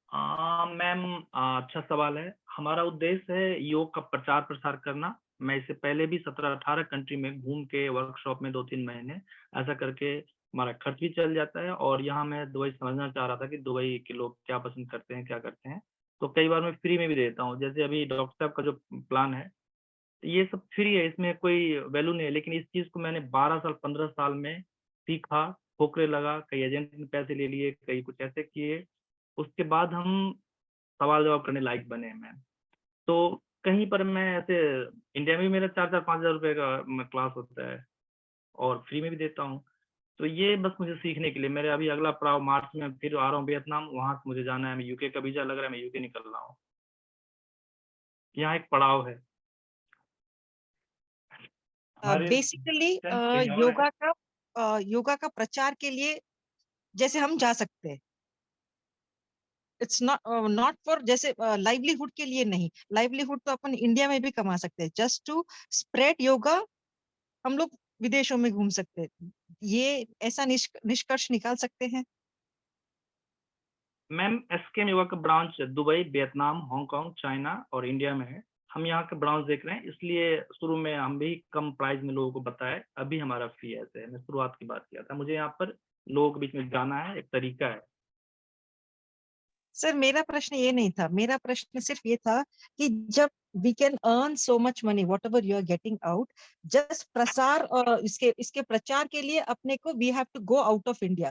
मैम, अच्छा सवाल है। हमारा उद्देश्य है योग का प्रचार प्रसार करना। मैं इससे पहले भी 17-18 कंट्री में घूम के वर्कशॉप में 2-3 महीने ऐसा करके हमारा खर्च भी चल जाता है। और यहाँ मैं दुबई समझना चाह रहा था कि दुबई के लोग क्या पसंद करते हैं, क्या करते हैं। तो कई बार मैं फ्री में भी देता हूँ। जैसे अभी डॉक्टर साहब का जो प्लान है, ये सब फ्री है, इसमें कोई वैल्यू नहीं है। लेकिन इस चीज को मैंने 12 साल 15 साल में सीखा, ठोकरे लगा, कई एजेंट ने पैसे ले लिए, कई कुछ ऐसे किए। उसके बाद हम सवाल जवाब करने लायक बने हैं मैम। तो कहीं पर मैं ऐसे, इंडिया में भी मेरा 4-4-5 हजार रुपए का क्लास होता है और फ्री में भी देता हूँ। तो ये बस मुझे सीखने के लिए, मेरे अभी अगला पड़ाव मार्च में फिर आ रहा हूँ वियतनाम, वहां से मुझे जाना है। मैं यूके का वीजा लग रहा है, मैं यूके निकल रहा हूँ। यहाँ एक पड़ाव है हमारे बेसिकली कहीं और है। योगा का प्रचार के लिए जैसे हम जा सकते हैं। इट्स नॉट फॉर जैसे लाइवलीहुड के लिए नहीं। लाइवलीहुड तो अपन इंडिया में भी कमा सकते हैं। जस्ट टू स्प्रेड योगा हम लोग विदेशों में घूम सकते हैं। ये ऐसा निष्कर्ष निकाल सकते हैं। मैम, एसकेएम योगा का branch Dubai, Vietnam, Hong Kong, China और इंडिया में है। हम यहाँ के ब्रांच देख रहे हैं, इसलिए शुरू में हम भी कम प्राइस में लोगों को बताए। अभी हमारा फी ऐसे है। मैं शुरुआत की बात किया था, मुझे यहाँ पर लोगों के बीच में जाना है, एक तरीका है। सर मेरा प्रश्न ये नहीं था। मेरा प्रश्न सिर्फ ये था कि जब we can earn so much money whatever you are getting out, just प्रसार और इसके प्रचार के लिए अपने को we have to go out of India,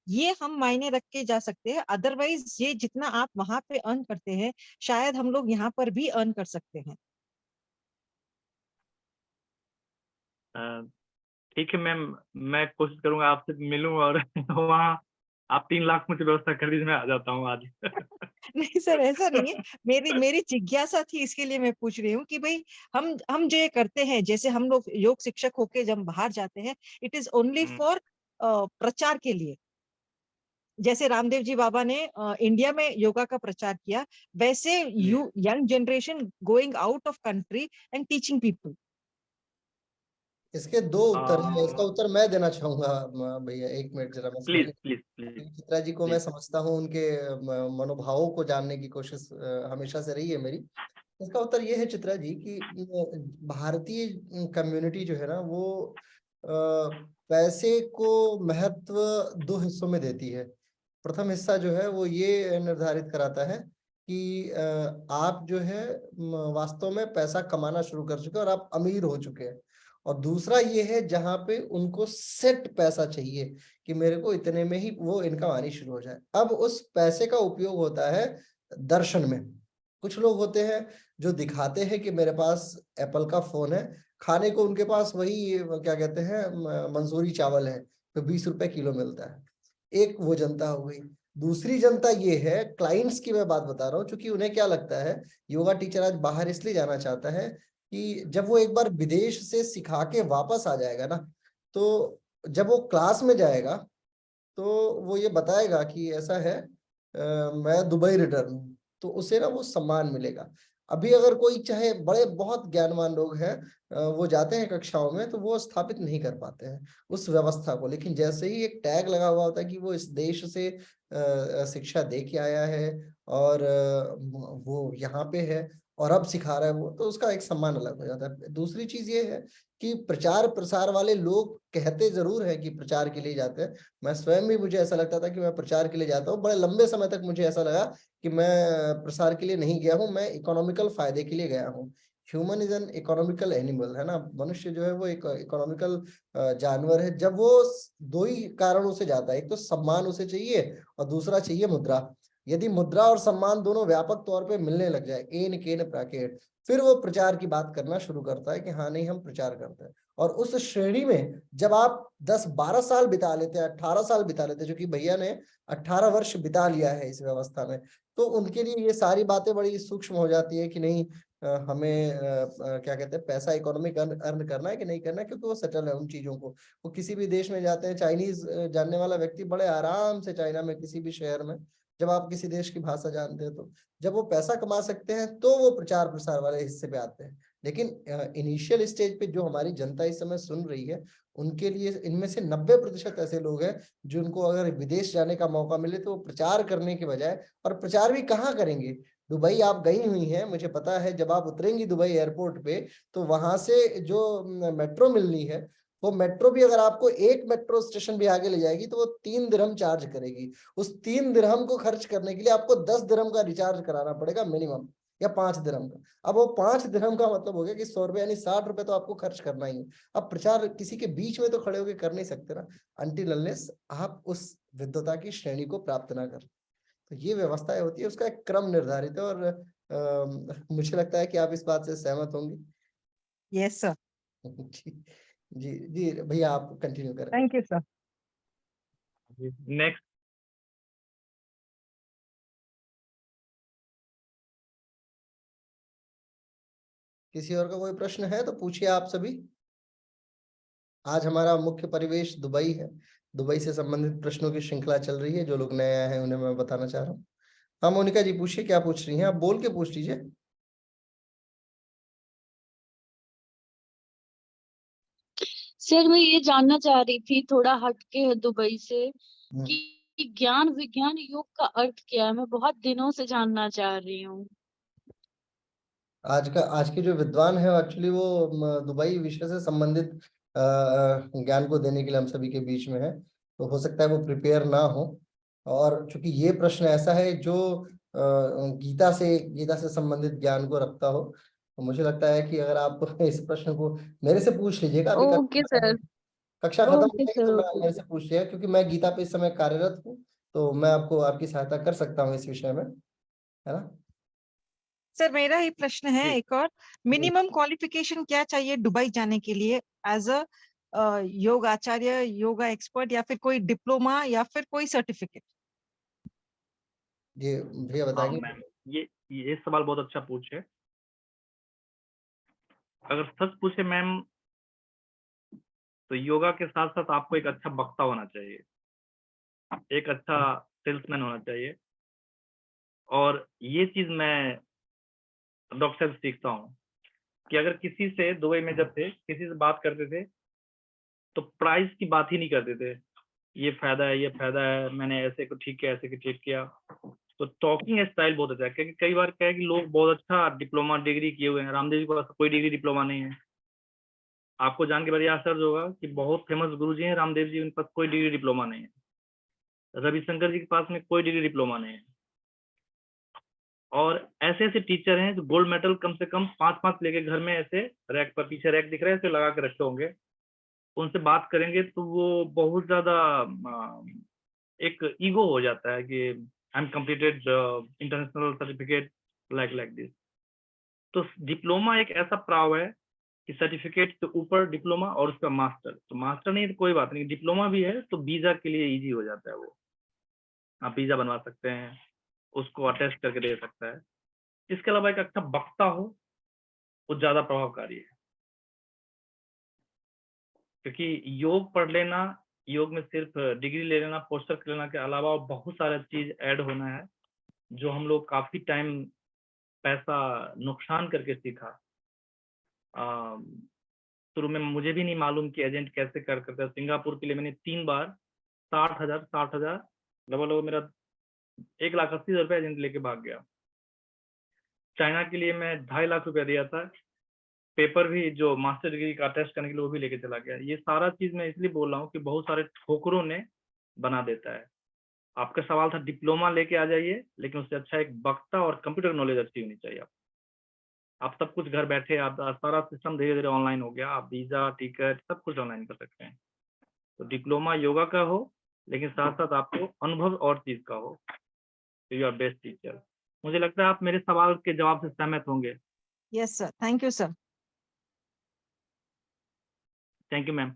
ये हम मायने रख के जा सकते हैं। अदरवाइज ये जितना आप वहां पे अर्न करते हैं शायद हम लोग यहाँ पर भी अर्न कर सकते हैं। ठीक है मैम, मैं कोशिश करूंगा आपसे मिलूं और वहाँ आप 3 लाख मुझे व्यवस्था कर दीजिए, मैं आ जाता हूँ आज। नहीं सर ऐसा नहीं है। मेरी मेरी जिज्ञासा थी, इसके लिए मैं पूछ रही हूँ कि भाई हम जो ये करते हैं, जैसे हम लोग योग शिक्षक होके जब बाहर जाते हैं, इट इज ओनली फॉर प्रचार के लिए। जैसे रामदेव जी बाबा ने इंडिया में योगा का प्रचार किया, वैसे you young generation going out of country and teaching people. इसके दो उत्तर हैं। इसका उत्तर मैं देना चाहूंगा भैया, 1 मिनट जरा मैं प्लीज समझ। Please please. चित्रा जी को मैं समझता हूँ, उनके मनोभावों को जानने की कोशिश हमेशा से रही है मेरी। इसका उत्तर ये है चित्रा जी कि भारतीय कम्युनिटी जो है ना, वो पैसे को महत्व 2 हिस्सों में देती है। प्रथम हिस्सा जो है वो ये निर्धारित कराता है कि आप जो है वास्तव में पैसा कमाना शुरू कर चुके हैं और आप अमीर हो चुके हैं। और दूसरा ये है जहां पे उनको सेट पैसा चाहिए कि मेरे को इतने में ही वो इनकम आनी शुरू हो जाए। अब उस पैसे का उपयोग होता है दर्शन में। कुछ लोग होते हैं जो दिखाते हैं कि मेरे पास एप्पल का फोन है, खाने को उनके पास वही क्या कहते हैं मंसूरी चावल है, तो 20 रुपए किलो मिलता है। एक वो जनता हो गई। दूसरी जनता ये है, क्लाइंट्स की मैं बात बता रहा हूँ, क्योंकि उन्हें क्या लगता है, योगा टीचर आज बाहर इसलिए जाना चाहता है कि जब वो एक बार विदेश से सिखा के वापस आ जाएगा ना, तो जब वो क्लास में जाएगा तो वो ये बताएगा कि ऐसा है मैं दुबई रिटर्न हूँ, तो उसे ना वो सम्मान मिलेगा। अभी अगर कोई चाहे बड़े बहुत ज्ञानवान लोग हैं, वो जाते हैं कक्षाओं में, तो वो स्थापित नहीं कर पाते हैं उस व्यवस्था को। लेकिन जैसे ही एक टैग लगा हुआ होता है कि वो इस देश से शिक्षा दे के आया है और वो यहाँ पे है और अब सिखा रहा है वो, तो उसका एक सम्मान अलग हो जाता है। दूसरी चीज ये है कि प्रचार प्रसार वाले लोग कहते जरूर है कि प्रचार के लिए जाते हैं। मैं स्वयं भी, मुझे ऐसा लगता था कि मैं प्रचार के लिए जाता हूँ। बड़े लंबे समय तक मुझे ऐसा लगा कि मैं प्रसार के लिए नहीं गया हूँ, मैं इकोनॉमिकल फायदे के लिए गया हूँ। Human is an economical animal, है ना। मनुष्य जो है वो एक इकोनॉमिकल जानवर है। जब वो 2 ही कारणों से जाता है, एक तो सम्मान उसे चाहिए और दूसरा चाहिए मुद्रा। यदि मुद्रा और सम्मान दोनों व्यापक तौर पे मिलने लग जाए, एन केन प्राकेट, फिर वो प्रचार की बात करना शुरू करता है कि हाँ नहीं हम प्रचार करते हैं। और उस श्रेणी में जब आप 10-12 साल बिता लेते हैं, 18 साल बिता लेते हैं, जो कि भैया ने 18 वर्ष बिता लिया है इस व्यवस्था में, तो उनके लिए ये सारी बातें बड़ी सूक्ष्म हो जाती है कि नहीं हमें क्या कहते हैं पैसा इकोनॉमिक अर्न करना है कि नहीं करना है, क्योंकि वो सेटल है उन चीजों को। वो किसी भी देश में जाते हैं, चाइनीज जानने वाला व्यक्ति बड़े आराम से चाइना में किसी भी शहर में, जब आप किसी देश की भाषा जानते हैं तो जब वो पैसा कमा सकते हैं तो वो प्रचार प्रसार वाले हिस्से पे आते हैं। लेकिन इनिशियल स्टेज पे जो हमारी जनता इस समय सुन रही है, उनके लिए इनमें से 90% ऐसे लोग हैं जिनको अगर विदेश जाने का मौका मिले तो वो प्रचार करने के बजाय, और प्रचार भी कहाँ करेंगे, दुबई आप गई हुई हैं, मुझे पता है, जब आप उतरेंगी दुबई एयरपोर्ट पे तो वहां से जो मेट्रो मिलनी है, वो मेट्रो भी अगर आपको एक मेट्रो स्टेशन भी आगे ले जाएगी तो वो 3 दिरहम चार्ज करेगी। उस 3 दिरहम को खर्च करने के लिए आपको 10 दिरहम का रिचार्ज कराना पड़ेगा मिनिमम, या 5 दिरहम का। अब वो 5 दिरहम का मतलब हो गया कि 100 रुपए यानी 60 रुपए तो आपको खर्च करना ही है। अब प्रचार किसी के बीच में तो खड़े होकर कर नहीं सकते ना, अनटिल अनलेस आप उस विद्वता की श्रेणी को प्राप्त ना कर। तो ये व्यवस्थाएं होती है, उसका एक क्रम निर्धारित है। और मुझे लगता है कि आप इस बात से सहमत होंगी। Yes sir. जी जी जी भैया आप कंटिन्यू करें। Thank you sir. नेक्स्ट। किसी और का कोई प्रश्न है तो पूछिए आप सभी। आज हमारा मुख्य परिवेश दुबई है, दुबई से संबंधित प्रश्नों की श्रृंखला चल रही है। जो लोग नए आए हैं उन्हें मैं बताना चाह रहा हूँ। हाँ मोनिका जी पूछिए, क्या पूछ रही हैं आप, बोल के पूछ लीजिए। सर मैं ये जानना चाह रही थी, थोड़ा हटके है दुबई से, हम्म। कि ज्ञान विज्ञान योग का अर्थ क्या है? मैं बहुत दिनों से जानना चाह रही हूँ। आज के जो विद्वान है एक्चुअली वो दुबई विषय से संबंधित ज्ञान को देने के लिए हम सभी के बीच में है, तो हो सकता है वो प्रिपेयर ना हो। और चूंकि ये प्रश्न ऐसा है जो गीता से संबंधित ज्ञान को रखता हो, तो मुझे लगता है कि अगर आप इस प्रश्न को मेरे से पूछ लीजिएगा, अभी ओके सर। कक्षा खत्म हो ओके जाएगी सर। तो मैं ओके। मेरे से पूछ लिया, क्योंकि मैं गीता पे इस समय कार्यरत हूँ, तो मैं आपको आपकी सहायता कर सकता हूँ इस विषय में, है ना। सर मेरा ही प्रश्न है जी। एक और, मिनिमम क्वालिफिकेशन क्या चाहिए दुबई जाने के लिए एज अ योग आचार्य, योगा एक्सपर्ट, या फिर कोई डिप्लोमा या फिर कोई सर्टिफिकेट? ये भैया हाँ बताएंगे। मैम, ये सवाल बहुत अच्छा पूछे। अगर सच पूछे मैम, तो योगा के साथ साथ आपको एक अच्छा वक्ता होना चाहिए, एक अच्छा सेल्समैन होना चाहिए। और ये चीज मैं डॉक्टर से सीखता हूँ कि अगर किसी से दुबई में जब थे, किसी से बात करते थे तो प्राइस की बात ही नहीं करते थे, ये फायदा है, ये फायदा है, मैंने ऐसे को ठीक किया, ऐसे को ठीक किया। तो टॉकिंग स्टाइल बहुत अच्छा है, क्योंकि कई बार क्या है कि लोग बहुत अच्छा डिप्लोमा डिग्री किए हुए हैं, रामदेव जी के पास कोई डिग्री डिप्लोमा नहीं है। आपको जान के बड़ी आश्चर्य होगा कि बहुत फेमस गुरु जी हैं रामदेव जी, उनके पास कोई डिग्री डिप्लोमा नहीं है। रविशंकर जी के पास में कोई डिग्री डिप्लोमा नहीं है। और ऐसे ऐसे टीचर हैं जो गोल्ड मेडल कम से कम 5-5 लेके घर में ऐसे रैक पर, पीछे रैक दिख रहा है, ऐसे लगा के रखे होंगे। उनसे बात करेंगे तो वो बहुत ज्यादा एक ईगो हो जाता है कि I am completed international certificate like this. तो डिप्लोमा एक ऐसा प्राव है कि सर्टिफिकेट के ऊपर डिप्लोमा और उसका मास्टर, तो मास्टर नहीं तो कोई बात नहीं, डिप्लोमा भी है तो वीजा के लिए इजी हो जाता है। वो आप वीजा बनवा सकते हैं, उसको अटेस्ट करके दे सकता है। इसके अलावा एक अच्छा वक्ता हो, वो ज्यादा प्रभावकारी है। क्योंकि योग पढ़ लेना, योग में सिर्फ डिग्री ले लेना, पोस्टर कर लेना के अलावा बहुत सारा चीज ऐड होना है, जो हम लोग काफी टाइम पैसा नुकसान करके सीखा। शुरू में मुझे भी नहीं मालूम कि एजेंट कैसे करता है। सिंगापुर के लिए मैंने 3 बार 60,000 लगभग मेरा 1,80,000 रुपये एजेंट लेके भाग गया। चाइना के लिए मैं 2.5 लाख रुपया दिया था, पेपर भी जो मास्टर डिग्री का टेस्ट करने के लिए वो भी लेके चला गया। ये सारा चीज मैं इसलिए बोल रहा हूँ कि बहुत सारे ठोकरों ने बना देता है। आपका सवाल था डिप्लोमा लेके आ जाइए, लेकिन उससे अच्छा एक वक्ता और कंप्यूटर नॉलेज अच्छी होनी चाहिए। आप सब कुछ घर बैठे, आप सारा सिस्टम धीरे धीरे ऑनलाइन हो गया, आप वीजा टिकट सब कुछ ऑनलाइन कर सकते हैं। तो डिप्लोमा योगा का हो, लेकिन साथ साथ आपको अनुभव और चीज का हो, यू आर बेस्ट टीचर। मुझे लगता है आप मेरे सवाल के जवाब से सहमत होंगे। Yes, sir. Thank you, sir. Thank you ma'am.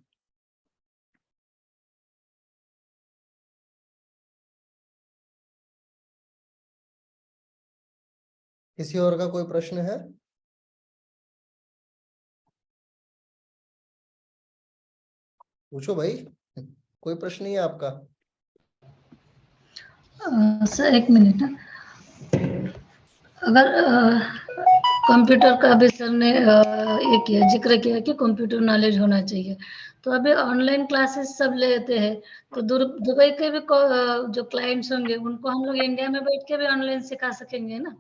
किसी और का कोई प्रश्न है? पूछो भाई, कोई प्रश्न नहीं है आपका? सर एक मिनट। अगर कंप्यूटर का भी सर ने ये किया, जिक्र किया कि कंप्यूटर नॉलेज होना चाहिए, तो अभी ऑनलाइन क्लासेस सब लेते हैं, तो दुबई के भी जो क्लाइंट्स होंगे उनको हम लोग इंडिया में बैठ के भी ऑनलाइन सिखा सकेंगे ना?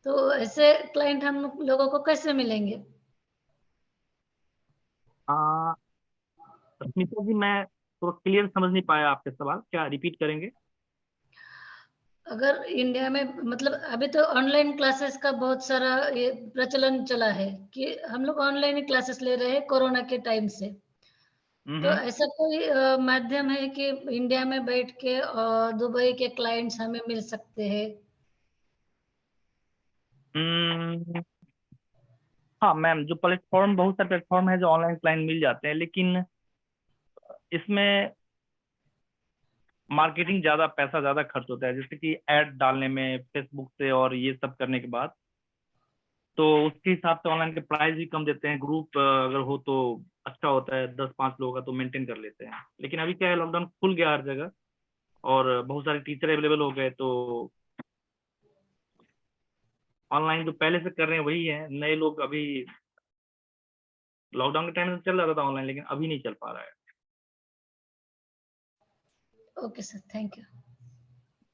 तो ऐसे क्लाइंट हम लोगों को कैसे मिलेंगे? स्मिता जी, मैं थोड़ा क्लियर समझ नहीं पाया आपके सवाल, क्या रिपीट करेंगे? अगर इंडिया में मतलब अभी तो ऑनलाइन क्लासेस का बहुत सारा ये प्रचलन चला है कि हम लोग ऑनलाइन ही क्लासेस ले रहे हैं कोरोना के टाइम से, तो ऐसा कोई माध्यम है कि इंडिया में बैठ के दुबई के क्लाइंट्स हमें मिल सकते हैं? हाँ मैम, जो प्लेटफॉर्म, बहुत सारे प्लेटफॉर्म है जो ऑनलाइन क्लाइंट मिल जाते हैं, लेकिन इसमें मार्केटिंग ज्यादा, पैसा ज्यादा खर्च होता है, जैसे कि ऐड डालने में फेसबुक से और ये सब करने के बाद, तो उसके हिसाब से ऑनलाइन के प्राइस भी कम देते हैं। ग्रुप अगर हो तो अच्छा होता है, 10-5 लोगों का तो मेंटेन कर लेते हैं। लेकिन अभी क्या है, लॉकडाउन खुल गया हर जगह और बहुत सारे टीचर अवेलेबल हो गए, तो ऑनलाइन जो पहले से कर रहे हैं वही है। नए लोग अभी, लॉकडाउन के टाइम में चल रहा था ऑनलाइन, लेकिन अभी नहीं चल पा रहा है। Okay sir, thank you.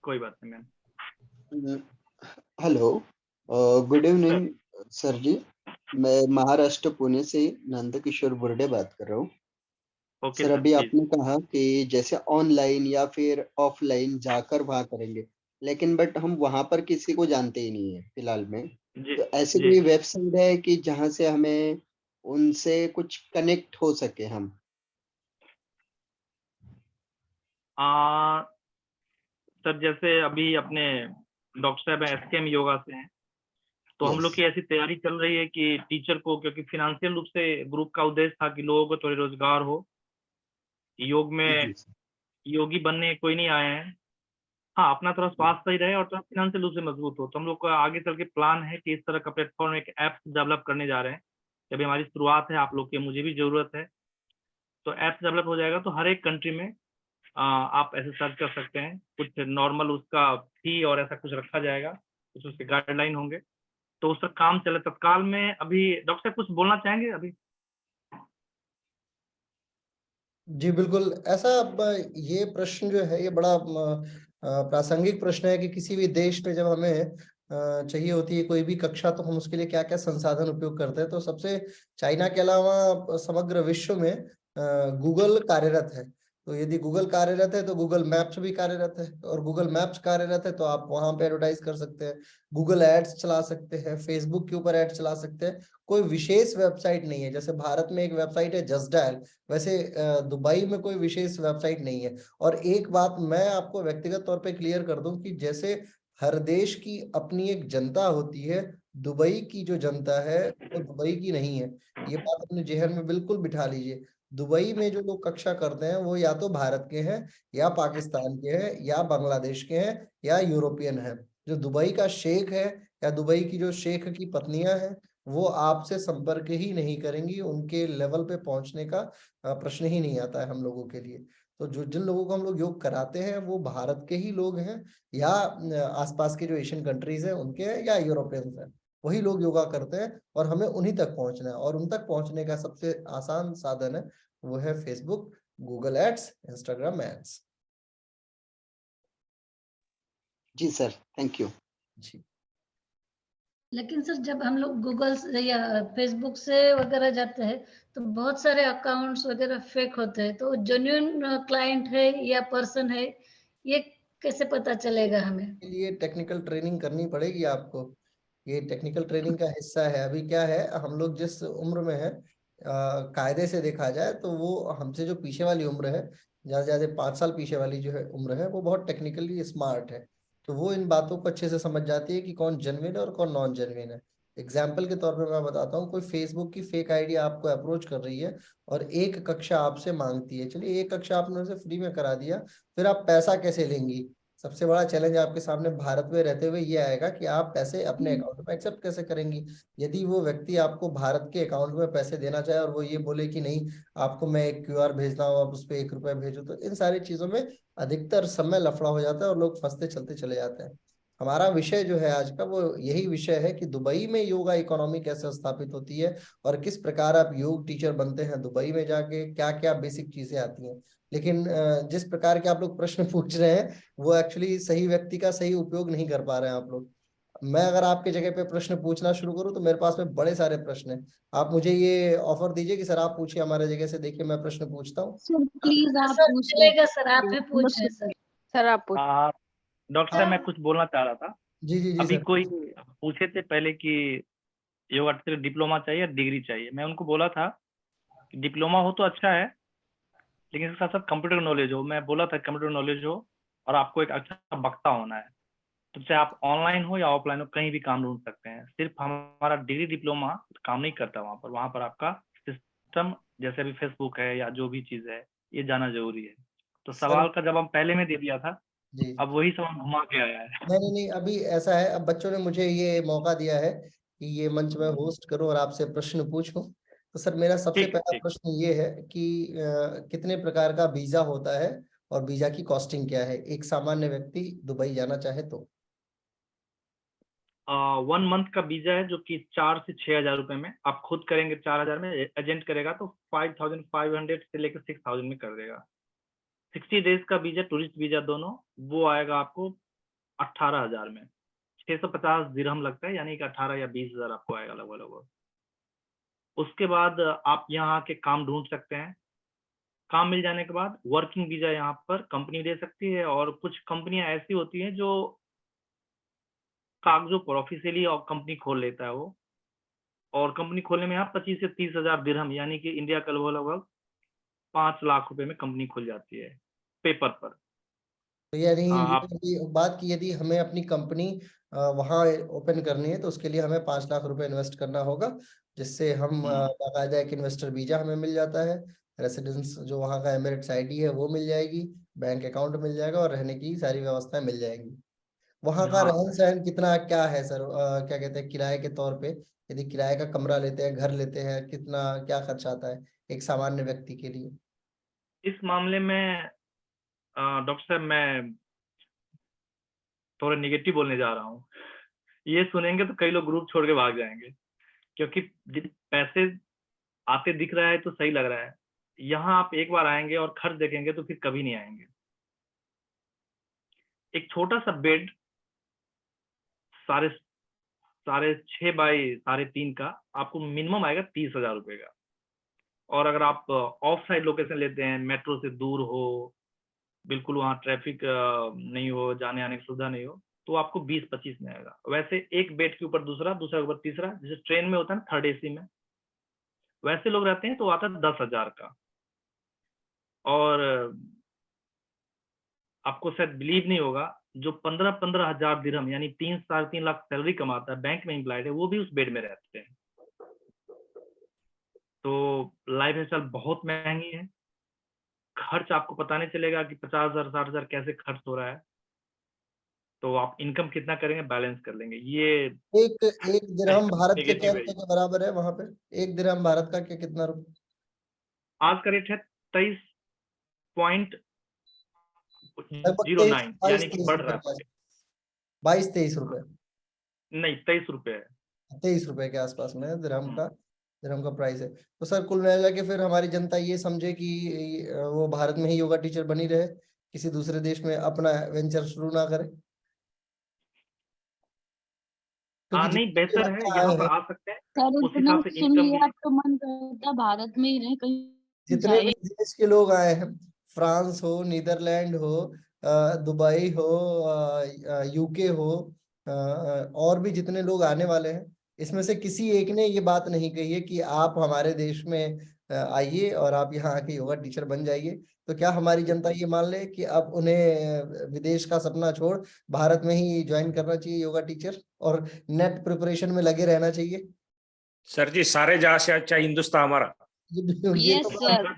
कोई बात नहीं ma'am. Hello, good evening sir ji. मैं महाराष्ट्र पुणे से नंदकिशोर बुर्डे बात कर रहा हूँ। ओके सर, सर, अभी प्लीज। आपने कहा कि जैसे ऑनलाइन या फिर ऑफलाइन जाकर वहाँ करेंगे, लेकिन बट हम वहाँ पर किसी को जानते ही नहीं है फिलहाल में। जी तो ऐसी जी। कोई वेबसाइट है कि जहाँ से हमें उनसे कुछ कनेक्ट हो सके हम? सर जैसे अभी अपने डॉक्टर साहब SKM योगा से हैं, तो हम लोग यस की ऐसी तैयारी चल रही है कि टीचर को, क्योंकि फिनेंशियल रूप से ग्रुप का उद्देश्य था कि लोगों को थोड़ी रोजगार हो। योग में जी सर। योगी बनने कोई नहीं आए हैं। हाँ, अपना थोड़ा स्वास्थ्य सही रहे और थोड़ा फिनेंशियल रूप से मजबूत हो। तो हम लोग का आगे चल के प्लान है कि इस तरह का प्लेटफॉर्म, एक ऐप डेवलप करने जा रहे हैं। अभी हमारी शुरुआत है, आप लोग की, मुझे भी जरूरत है। तो ऐप डेवलप हो जाएगा तो हर एक कंट्री में आप ऐसे सर्च कर सकते हैं। कुछ नॉर्मल उसका फी और ऐसा कुछ रखा जाएगा, कुछ उसके गाइडलाइन होंगे, तो उसका काम चले तत्काल में। अभी डॉक्टर साहब कुछ बोलना चाहेंगे अभी? जी बिल्कुल, ऐसा ये प्रश्न जो है ये बड़ा प्रासंगिक प्रश्न है कि किसी भी देश में जब हमें चाहिए होती है कोई भी कक्षा, तो हम उसके लिए क्या क्या संसाधन उपयोग करते हैं। तो सबसे, चाइना के अलावा समग्र विश्व में गूगल कार्यरत है। तो यदि गूगल कार्यरत है तो गूगल मैप्स भी कार्यरत है, और गूगल मैप्स कार्यरत है तो आप वहां पे एडवर्टाइज कर सकते हैं, गूगल एड्स चला सकते हैं, फेसबुक के ऊपर एड्स चला सकते हैं। कोई विशेष वेबसाइट नहीं है। जैसे भारत में एक वेबसाइट है जस्ट डायल, वैसे दुबई में कोई विशेष वेबसाइट नहीं है। और एक बात मैं आपको व्यक्तिगत तौर पे क्लियर कर दूं कि जैसे हर देश की अपनी एक जनता होती है, दुबई की जो जनता है वो दुबई की नहीं है। ये बात अपने जेहन में बिल्कुल बिठा लीजिए। दुबई में जो लोग कक्षा करते हैं वो या तो भारत के हैं, या पाकिस्तान के हैं, या बांग्लादेश के हैं, या यूरोपियन है। जो दुबई का शेख है या दुबई की जो शेख की पत्नियां हैं, वो आपसे संपर्क ही नहीं करेंगी। उनके लेवल पे पहुंचने का प्रश्न ही नहीं आता है हम लोगों के लिए। तो जो जिन लोगों को हम लोग योग कराते हैं वो भारत के ही लोग हैं, या आसपास के जो एशियन कंट्रीज हैं उनके हैं, या यूरोपियंस हैं। वही लोग योगा करते हैं और हमें उन्हीं तक पहुंचना है। और उन तक पहुंचने का सबसे आसान साधन है, वो है Facebook, Google ads, Instagram ads. जी सर, थैंक यू। जी। लेकिन सर जब हम लोग गूगल से या फेसबुक से वगैरह जाते हैं तो बहुत सारे अकाउंट्स वगैरह फेक होते हैं, तो जेन्युइन क्लाइंट है या पर्सन है, ये कैसे पता चलेगा हमें? के लिए टेक्निकल ट्रेनिंग करनी पड़ेगी आपको। ये टेक्निकल ट्रेनिंग का हिस्सा है। अभी क्या है, हम लोग जिस उम्र में है, कायदे से देखा जाए तो वो हमसे जो पीछे वाली उम्र है, ज्यादा ज्यादा 5 साल पीछे वाली जो है उम्र है, वो बहुत टेक्निकली स्मार्ट है। तो वो इन बातों को अच्छे से समझ जाती है कि कौन जेन्युइन है और कौन नॉन जेन्युइन है। एग्जाम्पल के तौर पे मैं बताता हूँ, कोई फेसबुक की फेक आईडी आपको अप्रोच कर रही है और एक कक्षा आपसे मांगती है, चलिए एक कक्षा आपने उसे फ्री में करा दिया, फिर आप पैसा कैसे लेंगी? सबसे बड़ा चैलेंज आपके सामने भारत में रहते हुए ये आएगा कि आप पैसे अपने अकाउंट में एक्सेप्ट कैसे करेंगी। यदि वो व्यक्ति आपको भारत के अकाउंट में पैसे देना चाहे और वो ये बोले कि नहीं आपको मैं एक QR भेजना हूँ, आप उस पर 1 रुपया भेजो, तो इन सारी चीजों में अधिकतर समय लफड़ा हो जाता है और लोग फंसते चलते चले जाते हैं। हमारा विषय जो है आज का वो यही विषय है कि दुबई में योगा इकोनॉमी कैसे स्थापित होती है और किस प्रकार आप योग टीचर बनते हैं दुबई में जाके, क्या क्या बेसिक चीजें आती हैं। लेकिन जिस प्रकार के आप लोग प्रश्न पूछ रहे हैं वो एक्चुअली सही व्यक्ति का सही उपयोग नहीं कर पा रहे हैं आप लोग। मैं अगर आपके जगह पे प्रश्न पूछना शुरू करूं तो मेरे पास में बड़े सारे प्रश्न हैं। आप मुझे ये ऑफर दीजिए कि सर आप पूछिए हमारे जगह से, देखिए मैं प्रश्न पूछता हूँ। सर प्लीज आप सर पूछ चलेगा सर, आप ही पूछ रहे सर। सर आप पूछ। डॉक्टर साहब मैं कुछ बोलना चाह रहा था। जी जी जी अभी सर। कोई पूछे थे पहले कि योगा टीचर डिप्लोमा चाहिए या डिग्री चाहिए। मैं उनको बोला था कि डिप्लोमा हो तो अच्छा है, लेकिन इसके साथ साथ कंप्यूटर नॉलेज हो। मैं बोला था कंप्यूटर नॉलेज हो और आपको एक अच्छा वक्ता होना है, तो चाहे आप ऑनलाइन हो या ऑफलाइन हो कहीं भी काम ढूंढ सकते हैं। सिर्फ हमारा डिग्री डिप्लोमा काम नहीं करता वहाँ पर आपका सिस्टम जैसे अभी फेसबुक है या जो भी चीज है ये जाना जरूरी है। तो सर सवाल का जवाब पहले में दे दिया था, जी, अब वही सवाल घुमा के आया है। नहीं नहीं नहीं, अभी ऐसा है, अब बच्चों ने मुझे ये मौका दिया है कि ये मंच में होस्ट करूं और आपसे प्रश्न पूछूं। तो सर मेरा सबसे ठीक पहला ठीक। प्रश्न ये है कि कितने प्रकार का वीजा होता है और वीजा की कॉस्टिंग क्या है, एक सामान्य व्यक्ति दुबई जाना चाहे तो? 1 मंथ का वीजा है जो कि 4 से 6 हजार रुपए में आप खुद करेंगे। 4 हजार में एजेंट करेगा तो 5500 से लेकर 6000 में कर देगा। 60 डेज का वीजा, टूरिस्ट वीजा दोनों, वो आएगा आपको 18 हजार में। 650 दिरहम लगता है, यानी कि 18 या 20 हजार आपको आएगा लगभग लगभग। उसके बाद आप यहाँ आके काम ढूंढ सकते हैं। काम मिल जाने के बाद वर्किंग वीजा यहाँ पर कंपनी दे सकती है, और कुछ कंपनियां ऐसी होती हैं जो कागजों पर ऑफिशियली और कंपनी खोल लेता है वो, और कंपनी खोलने में यहाँ 25 से 30 हजार दिरहम, यानी कि इंडिया का लगभग 5 लाख रुपए में कंपनी खुल जाती है पेपर पर। तो यानी आप ये बात की यदि हमें अपनी कंपनी वहाँ ओपन करनी है तो उसके लिए हमें 5 लाख रुपए इन्वेस्ट करना होगा, जिससे हम बाकायदा एक इन्वेस्टर वीजा हमें मिल जाता है, रेसिडेंस जो वहाँ का एमिरेट्स आईडी है वो मिल जाएगी, बैंक अकाउंट मिल जाएगा और रहने की सारी व्यवस्थाएं मिल जाएंगी। वहाँ का हाँ रहन सहन कितना क्या है सर? क्या कहते हैं किराए के तौर पे, यदि किराए का कमरा लेते हैं, घर लेते हैं, कितना क्या खर्च आता है एक सामान्य व्यक्ति के लिए? इस मामले में डॉक्टर साहब मैं थोड़ा निगेटिव बोलने जा रहा हूँ। ये सुनेंगे तो कई लोग ग्रुप छोड़ के भाग जाएंगे, क्योंकि पैसे आते दिख रहा है तो सही लग रहा है। यहाँ आप एक बार आएंगे और खर्च देखेंगे तो फिर कभी नहीं आएंगे। एक छोटा सा बेड साढ़े 6 बाई 3.5 का आपको मिनिमम आएगा 30 हजार रुपए का। और अगर आप ऑफ साइड लोकेशन लेते हैं, मेट्रो से दूर हो, बिल्कुल वहाँ ट्रैफिक नहीं हो, जाने आने की सुविधा नहीं हो, तो आपको 20-25 में आएगा। वैसे एक बेड के ऊपर दूसरा, दूसरा के ऊपर तीसरा, जैसे ट्रेन में होता है ना थर्ड AC में, वैसे लोग रहते हैं तो आता है 10 हजार का। और आपको शायद बिलीव नहीं होगा, जो 15-15 हजार दिरहम यानी 3-3.5 लाख सैलरी कमाता है, बैंक में एम्प्लॉयड है, वो भी उस बेड में रहते हैं। तो लाइफ स्टाइल बहुत महंगी है। खर्च आपको पता नहीं चलेगा कि 50,000 60,000 कैसे खर्च हो रहा है। तो आप इनकम कितना करेंगे बैलेंस कर लेंगे। ये एक एक दिरहम भारत के क्या नेगेटिव है। रुपए के बराबर है वहां पे? एक दिरहम भारत का क्या कितना रुपए? आज का रेट है 23.09, लगभग 22 यानी कि 23 बढ़ रुपए रहा के है। आसपास। 22-23 रुपए? नहीं, 23 रुपए है। 23 रुपए के आसपास में दिरहम का प्राइस है। तो सर कुल मिला के फिर हमारी जनता ये समझे कि वो भारत में ही योगा टीचर बनी रहे, किसी दूसरे देश में अपना वेंचर शुरू ना करे? क्योंकि नहीं, जितने भी बेहतर है, यहाँ यहाँ आए पर हैं, आ सकते हैं, सर उस इतना हिसाब से सुन इनकम लिया भी। अब तो मन करता भारत में ही रहे, कहीं जितने भी जाए। देश के लोग आए हैं, फ्रांस हो, नीदरलैंड हो, दुबई हो, UK हो, और भी जितने लोग आने वाले हैं, इसमें से किसी एक ने ये बात नहीं कही है कि आप हमारे देश में आइए और आप यहाँ आके योगा टीचर बन जाइए। तो क्या हमारी जनता ये मान ले कि अब उन्हें विदेश का सपना छोड़ भारत में ही ज्वाइन करना चाहिए योगा टीचर और नेट प्रिपरेशन में लगे रहना चाहिए? सर जी, सारे जहां से अच्छा हिंदुस्तान हमारा। ये यस तो सर।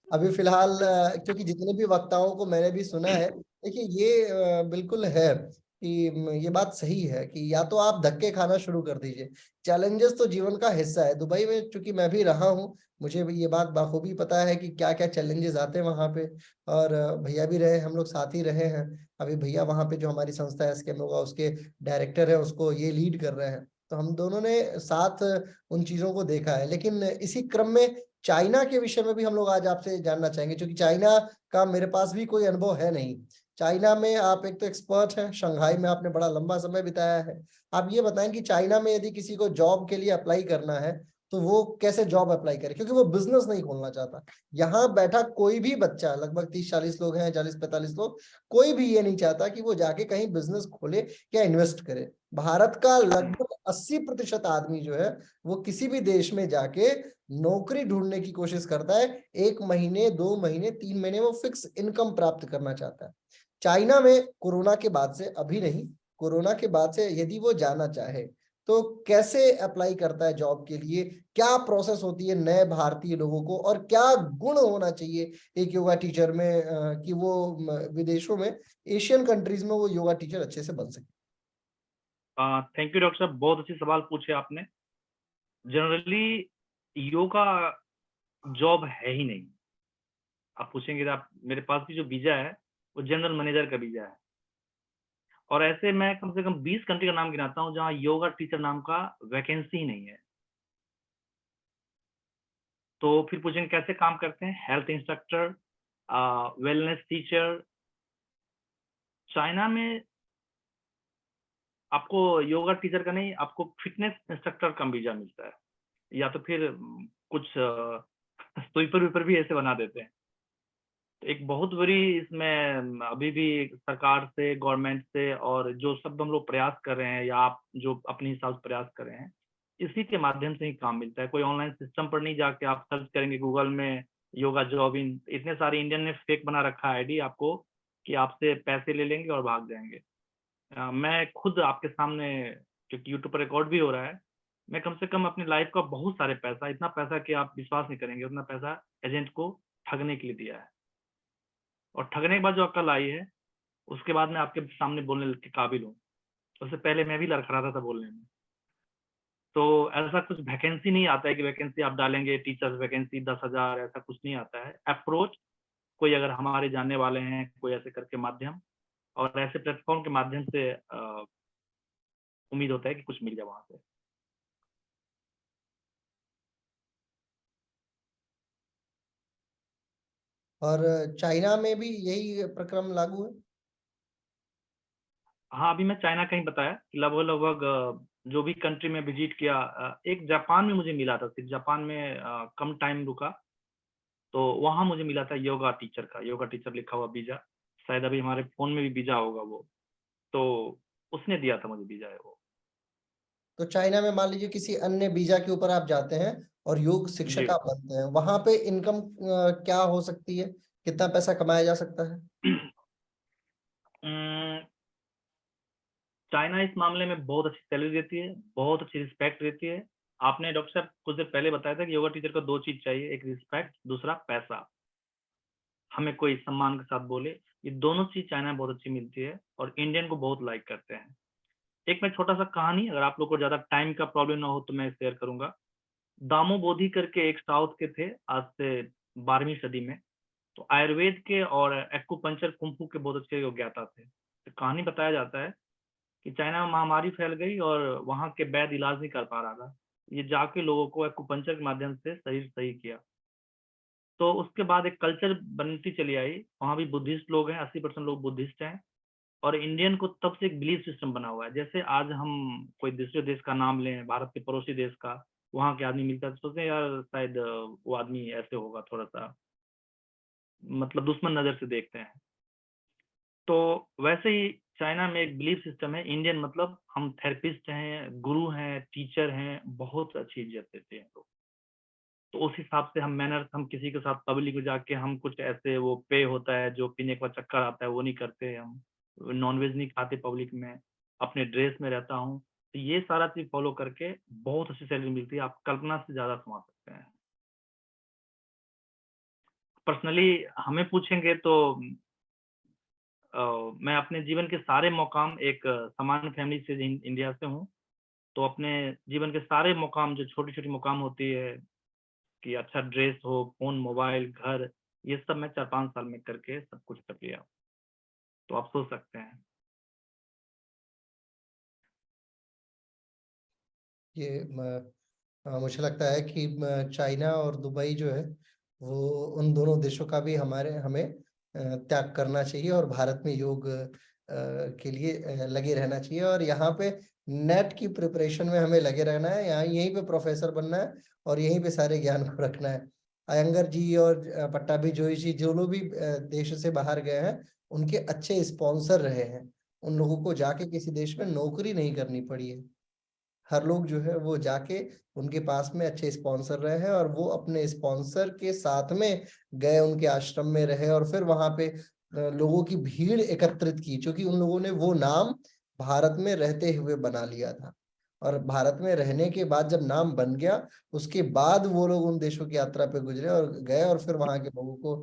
अभी फिलहाल क्योंकि जितने भी वक्ताओं को मैंने भी सुना है, देखिए ये बिल्कुल है कि ये बात सही है कि या तो आप धक्के खाना शुरू कर दीजिए। चैलेंजेस तो जीवन का हिस्सा है। दुबई में चूंकि मैं भी रहा हूँ, मुझे भी ये बात बाखूबी पता है कि क्या क्या चैलेंजेस आते हैं वहां पे। और भैया भी रहे, हम लोग साथ ही रहे हैं। अभी भैया वहां पे जो हमारी संस्था है स्कैम होगा उसके डायरेक्टर है, उसको ये लीड कर रहे हैं। तो हम दोनों ने साथ उन चीजों को देखा है। लेकिन इसी क्रम में चाइना के विषय में भी हम लोग आज आपसे जानना चाहेंगे, क्योंकि चाइना का मेरे पास भी कोई अनुभव है नहीं। चाइना में आप एक तो एक्सपर्ट हैं, शंघाई में आपने बड़ा लंबा समय बिताया है। आप ये बताएं कि चाइना में यदि किसी को जॉब के लिए अप्लाई करना है तो वो कैसे जॉब अप्लाई करे, क्योंकि वो बिजनेस नहीं खोलना चाहता। यहाँ बैठा कोई भी बच्चा, लगभग 30-40 लोग हैं, 40-45 लोग, कोई भी ये नहीं चाहता कि वो जाके कहीं बिजनेस खोले या इन्वेस्ट करे। भारत का लगभग 80% आदमी जो है वो किसी भी देश में जाके नौकरी ढूंढने की कोशिश करता है। 1 महीने, 2 महीने, 3 महीने वो फिक्स इनकम प्राप्त करना चाहता है। चाइना में कोरोना के बाद से, अभी नहीं, कोरोना के बाद से यदि वो जाना चाहे तो कैसे अप्लाई करता है जॉब के लिए? क्या प्रोसेस होती है नए भारतीय लोगों को, और क्या गुण होना चाहिए एक योगा टीचर में कि वो विदेशों में, एशियन कंट्रीज में वो योगा टीचर अच्छे से बन सके? थैंक यू डॉक्टर साहब, बहुत अच्छी सवाल पूछे आपने। जनरली योगा जॉब है ही नहीं। आप पूछेंगे तो आप, मेरे पास भी जो वीजा है वो जनरल मैनेजर का वीजा है, और ऐसे मैं कम से कम 20 कंट्री का नाम गिनाता हूँ जहाँ योगा टीचर नाम का वैकेंसी ही नहीं है। तो फिर पूछेंगे कैसे काम करते हैं? Health instructor, wellness teacher. China में आपको योगा टीचर का नहीं, आपको फिटनेस इंस्ट्रक्टर का वीजा मिलता है, या तो फिर कुछ स्वीपर वीपर भी ऐसे बना देते हैं। तो एक बहुत बड़ी इसमें अभी भी सरकार से, गवर्नमेंट से, और जो सब हम लोग प्रयास कर रहे हैं या आप जो अपने हिसाब से प्रयास कर रहे हैं, इसी के माध्यम से ही काम मिलता है। कोई ऑनलाइन सिस्टम पर नहीं जाके आप सर्च करेंगे गूगल में योगा जॉब इन, इतने सारे इंडियन ने फेक बना रखा है आईडी आपको कि आपसे पैसे ले लेंगे और भाग जाएंगे। मैं खुद आपके सामने, क्योंकि यूट्यूब पर रिकॉर्ड भी हो रहा है, मैं कम से कम अपनी लाइफ का बहुत सारे पैसा, इतना पैसा कि आप विश्वास नहीं करेंगे, उतना पैसा एजेंट को ठगने के लिए दिया है। और ठगने के बाद जो अक्ल आई है, उसके बाद मैं आपके सामने बोलने के काबिल हूँ। उससे पहले मैं भी लड़खड़ाता था बोलने में। तो ऐसा कुछ वैकेंसी नहीं आता है कि वैकेंसी आप डालेंगे टीचर्स वैकेंसी 10,000, ऐसा कुछ नहीं आता है। अप्रोच कोई अगर हमारे जानने वाले हैं, कोई ऐसे करके माध्यम, और ऐसे प्लेटफॉर्म के माध्यम से उम्मीद होता है कि कुछ मिल जाए वहां से। और चाइना में भी यही प्रक्रम लागू है? हाँ, अभी मैं चाइना का ही बताया कि लगभग लगभग जो भी कंट्री में विजिट किया, एक जापान में मुझे मिला था, सिर्फ जापान में कम टाइम रुका, तो वहां मुझे मिला था योगा टीचर का, योगा टीचर लिखा हुआ वीजा। शायद अभी हमारे फोन में भी वीजा होगा वो, तो उसने दिया था मुझे वीजा है वो। तो चाइना में मान लीजिए किसी अन्य वीजा के ऊपर आप जाते हैं और योग शिक्षक जी। आप बनते हैं, वहां पे इनकम क्या हो सकती है? कितना पैसा कमाया जा सकता है? चाइना इस मामले में बहुत अच्छी सैलरी देती है, बहुत अच्छी रिस्पेक्ट देती है। आपने डॉक्टर साहब कुछ देर पहले बताया था कि योगा टीचर को 2 चीज चाहिए, एक रिस्पेक्ट, दूसरा पैसा। हमें कोई सम्मान के साथ बोले, ये दोनों चीज चाइना में बहुत अच्छी मिलती है और इंडियन को बहुत लाइक करते हैं। एक मैं छोटा सा कहानी, अगर आप लोग को ज्यादा टाइम का प्रॉब्लम ना हो तो मैं शेयर करूंगा। दामो बोधी करके एक साउथ के थे, आज से 12वीं सदी में। तो आयुर्वेद के और एक्यूपंक्चर कुंफू के बहुत अच्छे ज्ञाता थे। तो कहानी बताया जाता है कि चाइना में महामारी फैल गई और वहां के वैद्य इलाज नहीं कर पा रहा था। ये जाके लोगों को एक्यूपंक्चर के माध्यम से शरीर सही किया। तो उसके बाद एक कल्चर बनती चली आई, वहां भी बुद्धिस्ट लोग हैं, 80% लोग बुद्धिस्ट हैं। और इंडियन को तब से एक बिलीफ सिस्टम बना हुआ है। जैसे आज हम कोई दूसरे देश का नाम लें, भारत के पड़ोसी देश का, वहां के आदमी मिलता है तो सोचते हैं यार शायद वो आदमी ऐसे होगा, थोड़ा सा मतलब दुश्मन नजर से देखते हैं। तो वैसे ही चाइना में एक बिलीफ सिस्टम है, इंडियन मतलब हम थेरेपिस्ट हैं, गुरु हैं, टीचर हैं, बहुत अच्छी इज्जत देते हैं लोग। तो उस हिसाब से हम मैनर्स, हम किसी के साथ पब्लिक में जाके हम कुछ ऐसे वो पे होता है जो पीने का चक्कर आता है वो नहीं करते, हम नॉनवेज नहीं खाते पब्लिक में, अपने ड्रेस में रहता हूँ। तो ये सारा चीज फॉलो करके बहुत अच्छी सैलरी मिलती है, आप कल्पना से ज्यादा कमा सकते हैं। पर्सनली हमें पूछेंगे तो मैं अपने जीवन के सारे मुकाम, एक सामान्य फैमिली से इंडिया से हूँ, तो अपने जीवन के सारे मुकाम जो छोटी छोटी मुकाम होती है कि अच्छा ड्रेस हो, फोन, मोबाइल, घर, ये सब मैं 4-5 साल में करके सब कुछ कर लिया। तो आप सोच सकते हैं। ये मुझे लगता है कि चाइना और दुबई जो है वो उन दोनों देशों का भी हमें त्याग करना चाहिए और भारत में योग के लिए लगे रहना चाहिए। और यहाँ पे नेट की प्रिपरेशन में हमें लगे रहना है, यहाँ यहीं पे प्रोफेसर बनना है और यहीं पे सारे ज्ञान को रखना है। अयंगर जी और पट्टाभी जोशी जी जो लोग भी देश से बाहर गए हैं उनके अच्छे स्पॉन्सर रहे हैं, उन लोगों को जाके किसी देश में नौकरी नहीं करनी पड़ी है। हर लोग जो है वो जाके उनके पास में अच्छे स्पॉन्सर रहे हैं और वो अपने स्पॉन्सर के साथ में गए, उनके आश्रम में रहे और फिर वहां पे लोगों की भीड़ एकत्रित की, क्योंकि उन लोगों ने वो नाम भारत में रहते हुए बना लिया था। और भारत में रहने के बाद जब नाम बन गया उसके बाद वो लोग उन देशों की यात्रा पे गुजरे और गए और फिर वहां के लोगों को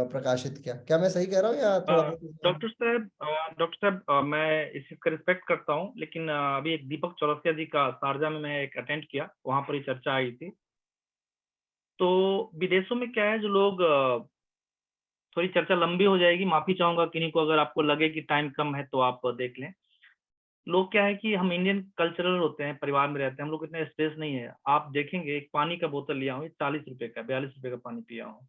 प्रकाशित किया। क्या मैं सही कह रहा हूँ या थोड़ा बहुत? डॉक्टर साहब, मैं इस चीज का रिस्पेक्ट करता हूँ, लेकिन अभी एक दीपक चौरसिया जी का शारजा में मैं एक अटेंड किया, वहां पर ही चर्चा आई थी। तो विदेशों में क्या है, जो लोग थोड़ी चर्चा लंबी हो जाएगी, माफी चाहूंगा किन्हीं को अगर आपको लगे कि टाइम कम है तो आप देख लें। लोग क्या है कि हम इंडियन कल्चरल होते हैं, परिवार में रहते हैं, हम लोग इतना स्ट्रेस नहीं है। आप देखेंगे एक पानी का बोतल लिया हूँ 40 रुपए का, 42 रुपए का पानी पिया हूँ।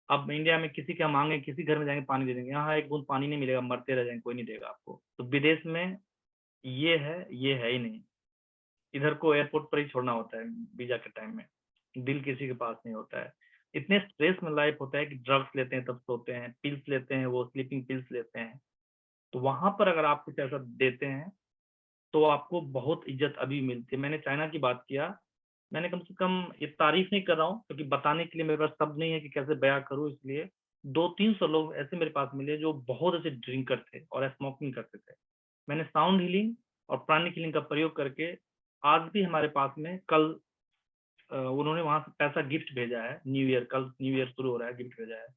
अब इंडिया में किसी के मांगे, किसी घर में जाएंगे पानी दे देंगे, यहाँ एक बूंद पानी नहीं मिलेगा, मरते रह जाएंगे, कोई नहीं देगा आपको। तो विदेश में ये है ही नहीं। इधर को एयरपोर्ट पर ही छोड़ना होता है वीजा के टाइम में, दिल किसी के पास नहीं होता है। इतने स्ट्रेस में लाइफ होता है कि ड्रग्स लेते हैं तब सोते हैं, पिल्स लेते हैं, वो स्लीपिंग पिल्स लेते हैं। तो वहां पर अगर आप कुछ ऐसा देते हैं तो आपको बहुत इज्जत अभी मिलती है। मैंने चाइना की बात किया, मैंने कम से कम, ये तारीफ नहीं कर रहा हूँ क्योंकि बताने के लिए मेरे पास शब्द नहीं है कि कैसे बयां करूँ, इसलिए 200-300 लोग ऐसे मेरे पास मिले जो बहुत अच्छे ड्रिंकर थे और स्मोकिंग करते थे। मैंने साउंड हीलिंग और प्राणिक हीलिंग का प्रयोग करके, आज भी हमारे पास में, कल उन्होंने वहां से पैसा गिफ्ट भेजा है, न्यू ईयर, कल न्यू ईयर शुरू हो रहा है, गिफ्ट भेजा है।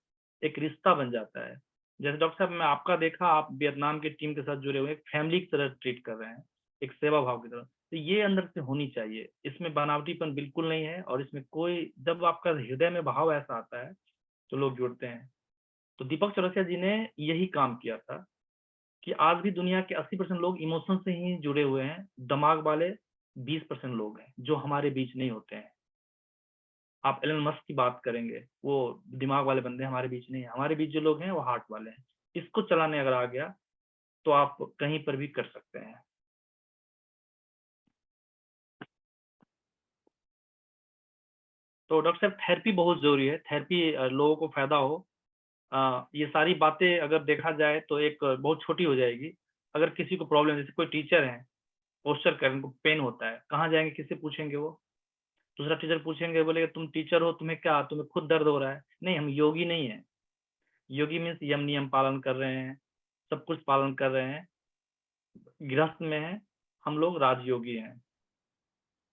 एक रिश्ता बन जाता है। जैसे डॉक्टर साहब मैं आपका देखा, आप वियतनाम की टीम के साथ जुड़े हुए, एक फैमिली की तरह ट्रीट कर रहे हैं, एक सेवा भाव की तरह। तो ये अंदर से होनी चाहिए, इसमें बनावटीपन बिल्कुल नहीं है। और इसमें कोई, जब आपका हृदय में भाव ऐसा आता है तो लोग जुड़ते हैं। तो दीपक चौरसिया जी ने यही काम किया था कि आज भी दुनिया के 80% लोग इमोशन से ही जुड़े हुए हैं, दिमाग वाले 20% लोग हैं जो हमारे बीच नहीं होते हैं। आप एलन मस्क की बात करेंगे, वो दिमाग वाले बंदे हमारे बीच नहीं है। हमारे बीच जो लोग हैं वो हार्ट वाले हैं। इसको चलाने अगर आ गया तो आप कहीं पर भी कर सकते हैं। तो डॉक्टर साहब थेरेपी बहुत जरूरी है, थेरेपी लोगों को फायदा हो। ये सारी बातें अगर देखा जाए तो एक बहुत छोटी हो जाएगी। अगर किसी को प्रॉब्लम, जैसे कोई टीचर है, पोस्चर कर, उनको पेन होता है, कहाँ जाएंगे, किससे पूछेंगे? वो दूसरा टीचर पूछेंगे, बोलेगा तुम टीचर हो, तुम्हें क्या, तुम्हें खुद दर्द हो रहा है? नहीं, हम योगी नहीं है। योगी मीन्स यम नियम पालन कर रहे हैं, सब कुछ पालन कर रहे हैं। गृहस्थ में है, हम लोग राजयोगी हैं,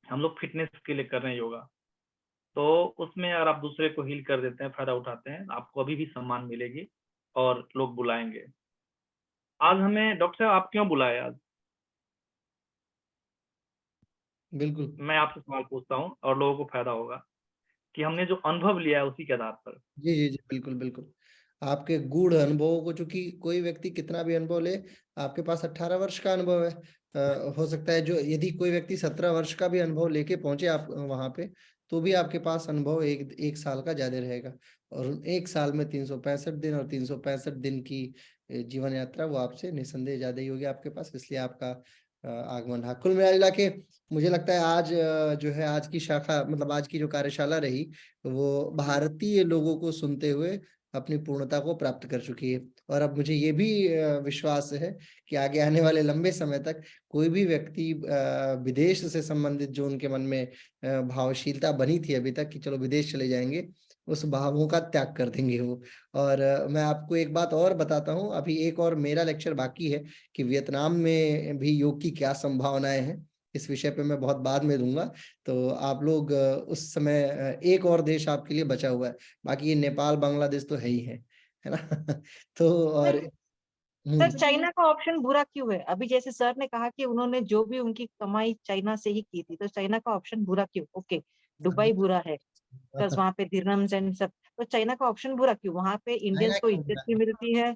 हम लोग फिटनेस के लिए कर रहे हैं योगा। तो उसमें अगर आप दूसरे को हील कर देते हैं, फायदा उठाते हैं, आपको अभी भी सम्मान मिलेगी और लोग बुलाएंगे। आज हमें डॉक्टर साहब आप क्यों बुलाए आज? बिल्कुल। मैं आपसे सवाल पूछता हूँ और लोगों को फायदा होगा कि हमने जो अनुभव लिया है उसी के आधार पर। जी जी जी, बिल्कुल बिल्कुल। आपके गूढ़ अनुभवों को, चूंकि कोई व्यक्ति कितना भी अनुभव ले, आपके पास 18 वर्ष का अनुभव है, हो सकता है जो, यदि कोई व्यक्ति 17 वर्ष का भी अनुभव लेके पहुंचे आप वहां पे, तो भी आपके पास अनुभव एक साल का ज्यादा रहेगा। और एक साल में 365 दिन और 365 दिन की जीवन यात्रा वो आपसे निसंदेह ज्यादा ही होगी आपके पास, इसलिए आपका आगमन रहा। कुल मिला के मुझे लगता है आज जो है आज की शाखा, मतलब आज की जो कार्यशाला रही वो भारतीय लोगों को सुनते हुए अपनी पूर्णता को प्राप्त कर चुकी है। और अब मुझे ये भी विश्वास है कि आगे आने वाले लंबे समय तक कोई भी व्यक्ति विदेश से संबंधित जो उनके मन में भावशीलता बनी थी अभी तक कि चलो विदेश चले जाएंगे, उस भावों का त्याग कर देंगे वो। और मैं आपको एक बात और बताता हूँ, अभी एक और मेरा लेक्चर बाकी है कि वियतनाम में भी योग की क्या संभावनाएं हैं। इस विषय पे मैं बहुत बाद में दूंगा, तो आप लोग उस समय एक और देश आपके लिए बचा हुआ है, बाकी ये नेपाल बांग्लादेश तो है ही है ना। तो और सर चाइना का ऑप्शन बुरा क्यों है? अभी जैसे सर ने कहा कि उन्होंने जो भी उनकी कमाई चाइना से ही की थी, तो चाइना का ऑप्शन बुरा क्यों? ओके, दुबई बुरा है बिकॉज वहां पे दिरहम्स एंड सब, तो चाइना का ऑप्शन बुरा क्यों? वहां पे इंडियंस चाइना को क्यों इज्जत बुरा भी है? मिलती है,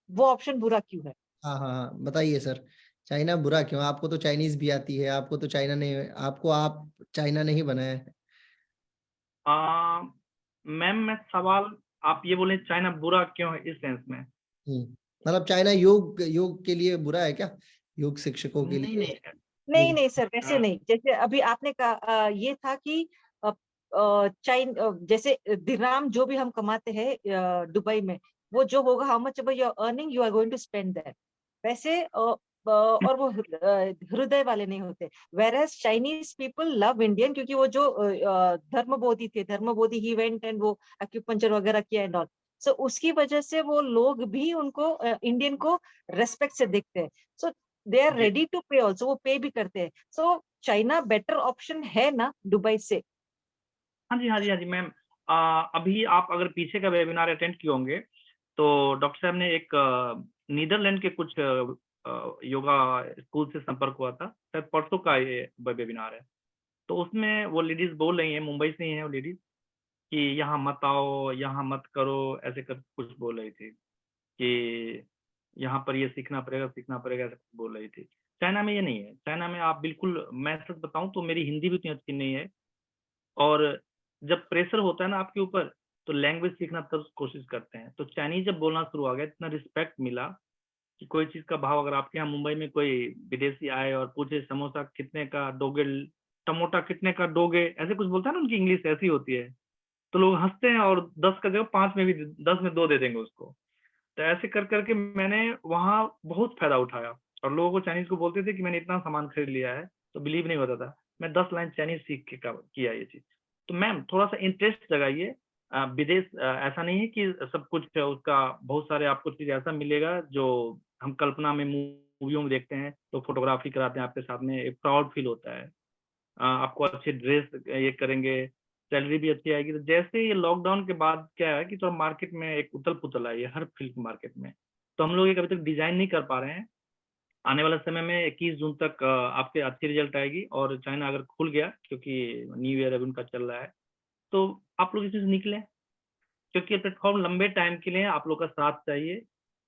वो ऑप्शन बुरा क्यों है? हाँ हाँ हाँ, बताइए सर, चाइना बुरा क्यों? आपको तो चाइनीज भी आती है, आपको तो चाइना ने आपको आप चाइना नहीं बनाया है। मैम मैं सवाल, आप ये बोले चाइना बुरा क्यों है इस सेंस में? मतलब चाइना योग योग के लिए बुरा है क्या? योग शिक्षकों के नहीं लिए? नहीं नहीं नहीं सर, वैसे नहीं। जैसे अभी आपने कहा ये था कि जैसे दिरहम जो भी हम कमाते हैं दुबई में, वो जो होगा, how much ever you are earning you are going to spend that. वैसे और वो हृदय वाले नहीं होते। Whereas Chinese people love Indian, क्योंकि वो जो धर्मबोधी थे, धर्मबोधी ही वेंट एंड वो एक्यूपंचर वगैरह किया एंड ऑल, सो उसकी वजह से वो लोग भी उनको इंडियन को रेस्पेक्ट से देखते हैं। सो दे आर रेडी टू पे ऑल्सो, वो पे भी करते हैं। सो चाइना बेटर ऑप्शन है ना दुबई से? हाँ जी हाँ जी हाँ जी मैम, अभी आप अगर पीछे का वेबिनार अटेंड किए होंगे तो डॉक्टर साहब ने एक नीदरलैंड के कुछ योगा स्कूल से संपर्क हुआ था, शायद परसों का ये वेबिनार है। तो उसमें वो लेडीज बोल रही हैं, मुंबई से ही हैं वो लेडीज, कि यहाँ मत आओ, यहाँ मत करो, ऐसे कर कुछ बोल रही थी कि यहाँ पर ये सीखना पड़ेगा, ऐसा कुछ बोल रही थी। चाइना में ये नहीं है। चाइना में आप बिल्कुल, मैं सच बताऊं तो मेरी हिंदी भी उतनी अच्छी नहीं है, और जब प्रेशर होता है ना आपके ऊपर तो लैंग्वेज सीखना तब कोशिश करते हैं। तो चाइनीज जब बोलना शुरू हो गया, इतना रिस्पेक्ट मिला कि कोई चीज का भाव, अगर आपके यहाँ मुंबई में कोई विदेशी आए और पूछे समोसा कितने का दोगे, टमोटा कितने का दोगे, ऐसे कुछ बोलता है ना, उनकी इंग्लिश ऐसी होती है, तो लोग हंसते हैं और 10 का जगह 5 में भी, 10 में 2 दे देंगे उसको। तो ऐसे कर करके मैंने वहाँ बहुत फायदा उठाया, और लोगों को चाइनीज को बोलते थे कि मैंने इतना सामान खरीद लिया है, तो बिलीव नहीं होता था। मैं 10 लाइन चाइनीज सीख के किया ये चीज। तो मैम थोड़ा सा इंटरेस्ट जगाइए। विदेश ऐसा नहीं है कि सब कुछ उसका, बहुत सारे आपको चीज ऐसा मिलेगा जो हम कल्पना में, मूवियों में देखते हैं। तो फोटोग्राफी कराते हैं आपके साथ में, एक प्राउड फील होता है। आपको अच्छे ड्रेस ये करेंगे, सैलरी भी अच्छी आएगी। तो जैसे ये लॉकडाउन के बाद क्या है कि थोड़ा मार्केट में एक उथल पुथल आई है हर फील्ड मार्केट में, तो हम लोग एक अभी तक डिजाइन नहीं कर पा रहे हैं। आने वाले समय में 21 जून तक आपके अच्छी रिजल्ट आएगी, और चाइना अगर खुल गया, क्योंकि न्यू ईयर अभी उनका चल रहा है, तो आप लोग इससे निकले, क्योंकि प्लेटफॉर्म लंबे टाइम के लिए आप लोग का साथ चाहिए,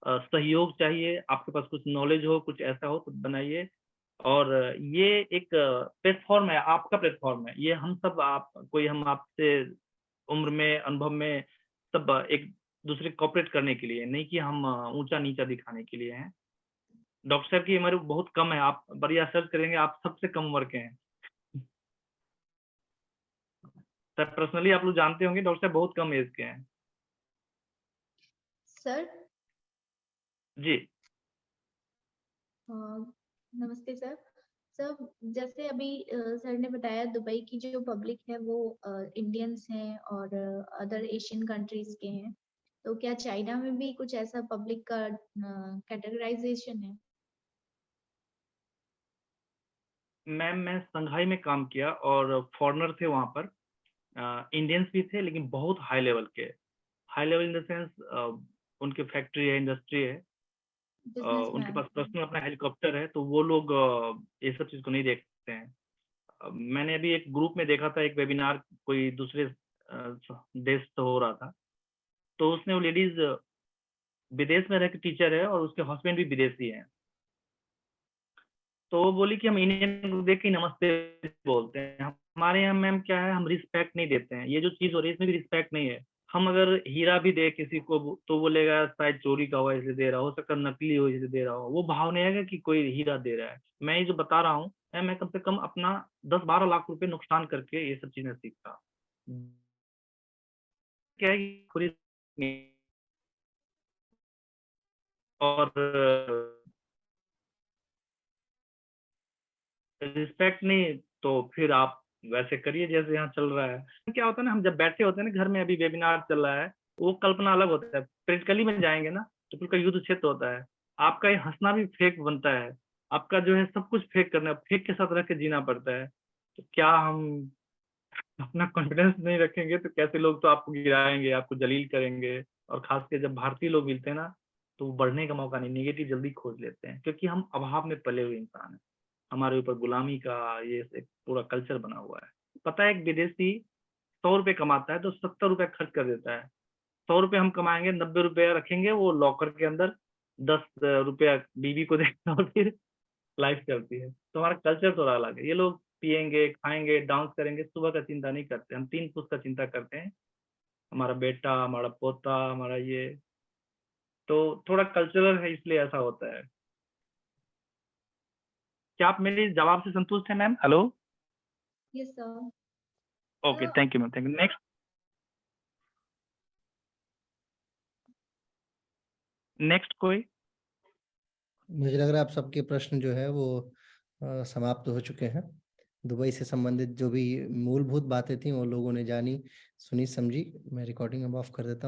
सहयोग चाहिए। आपके पास कुछ नॉलेज हो, कुछ ऐसा हो तो बनाइए। और ये एक प्लेटफॉर्म है, आपका प्लेटफॉर्म है ये। हम सब, आप कोई, हम आपसे उम्र में, अनुभव में सब एक दूसरे कोऑपरेट करने के लिए, नहीं कि हम ऊंचा नीचा दिखाने के लिए हैं। डॉक्टर साहब की उम्र बहुत कम है, आप बढ़िया सर्च करेंगे, आप सबसे कम उम्र के हैं सर। पर्सनली आप लोग जानते होंगे डॉक्टर साहब बहुत कम एज के हैं सर। जी। नमस्ते सर। सर जैसे अभी सर ने बताया दुबई की जो पब्लिक है वो इंडियंस हैं और अदर एशियन कंट्रीज के हैं, तो क्या चाइना में भी कुछ ऐसा पब्लिक का कैटेगराइजेशन है? मैम मैं संघाई में काम किया और फॉरेनर थे वहां पर, इंडियंस भी थे, लेकिन बहुत हाई लेवल के। High level in the sense उनकी फैक्ट्री है, इंडस्ट्री है, उनके पास पर्सनल अपना हेलीकॉप्टर है, तो वो लोग ये सब चीज को नहीं देखते हैं। मैंने अभी एक ग्रुप में देखा था, एक वेबिनार कोई दूसरे देश से हो रहा था, तो उसने वो लेडीज विदेश में रह के टीचर है और उसके हस्बैंड भी विदेशी हैं। तो वो बोली कि हम इंडियन को देख के नमस्ते बोलते हैं। हमारे यहाँ मैम क्या है, हम रिस्पेक्ट नहीं देते हैं। ये जो चीज हो रही है इसमें भी रिस्पेक्ट नहीं है। हम अगर हीरा भी दे किसी को तो बोलेगा शायद चोरी का हुआ इसलिए दे रहा हो सकता है, नकली हो इसलिए दे रहा हो। वो भाव नहीं आएगा कि कोई हीरा दे रहा है। मैं ये जो बता रहा हूँ, मैं कम से कम अपना 10-12 लाख रुपए नुकसान करके ये सब चीजें सीखता। क्या है, और रिस्पेक्ट नहीं तो फिर आप वैसे करिए जैसे यहाँ चल रहा है। क्या होता है ना, हम जब बैठे होते हैं ना घर में, अभी वेबिनार चल रहा है, वो कल्पना अलग होता है। प्रैक्टिकली में जाएंगे ना तो फिर का युद्ध क्षेत्र होता है। आपका ये हंसना भी फेक बनता है, आपका जो है सब कुछ फेक करना, फेक के साथ रह के जीना पड़ता है। तो क्या हम अपना कॉन्फिडेंस नहीं रखेंगे तो कैसे लोग तो आपको गिराएंगे, आपको जलील करेंगे। और खास के जब भारतीय लोग मिलते हैं ना तो वो बढ़ने का मौका नहीं, निगेटिव जल्दी खोज लेते हैं, क्योंकि हम अभाव में पले हुए इंसान हैं। हमारे ऊपर गुलामी का ये एक पूरा कल्चर बना हुआ है। पता है, एक विदेशी 100 रुपए कमाता है तो 70 रुपए खर्च कर देता है। 100 रुपए हम कमाएंगे, 90 रुपया रखेंगे वो लॉकर के अंदर, 10 रुपया बीवी को देगा और फिर लाइफ चलती है। तो हमारा कल्चर थोड़ा अलग है। ये लोग पिएंगे, खाएंगे, डांस करेंगे, सुबह का चिंता नहीं करते। हम 3 पुरुष का चिंता करते हैं, हमारा बेटा, हमारा पोता, हमारा ये। तो थोड़ा कल्चरल है, इसलिए ऐसा होता है। क्या आप मेरे जवाब से संतुष्ट हैं ma'am? Hello, yes sir. Okay, thank you ma'am, thank you. Next कोई? मुझे लग रहा है आप सबके प्रश्न जो है वो समाप्त हो चुके हैं। दुबई से संबंधित जो भी मूलभूत बातें थी वो लोगों ने जानी, सुनी, समझी। मैं रिकॉर्डिंग अब ऑफ कर देता हूँ।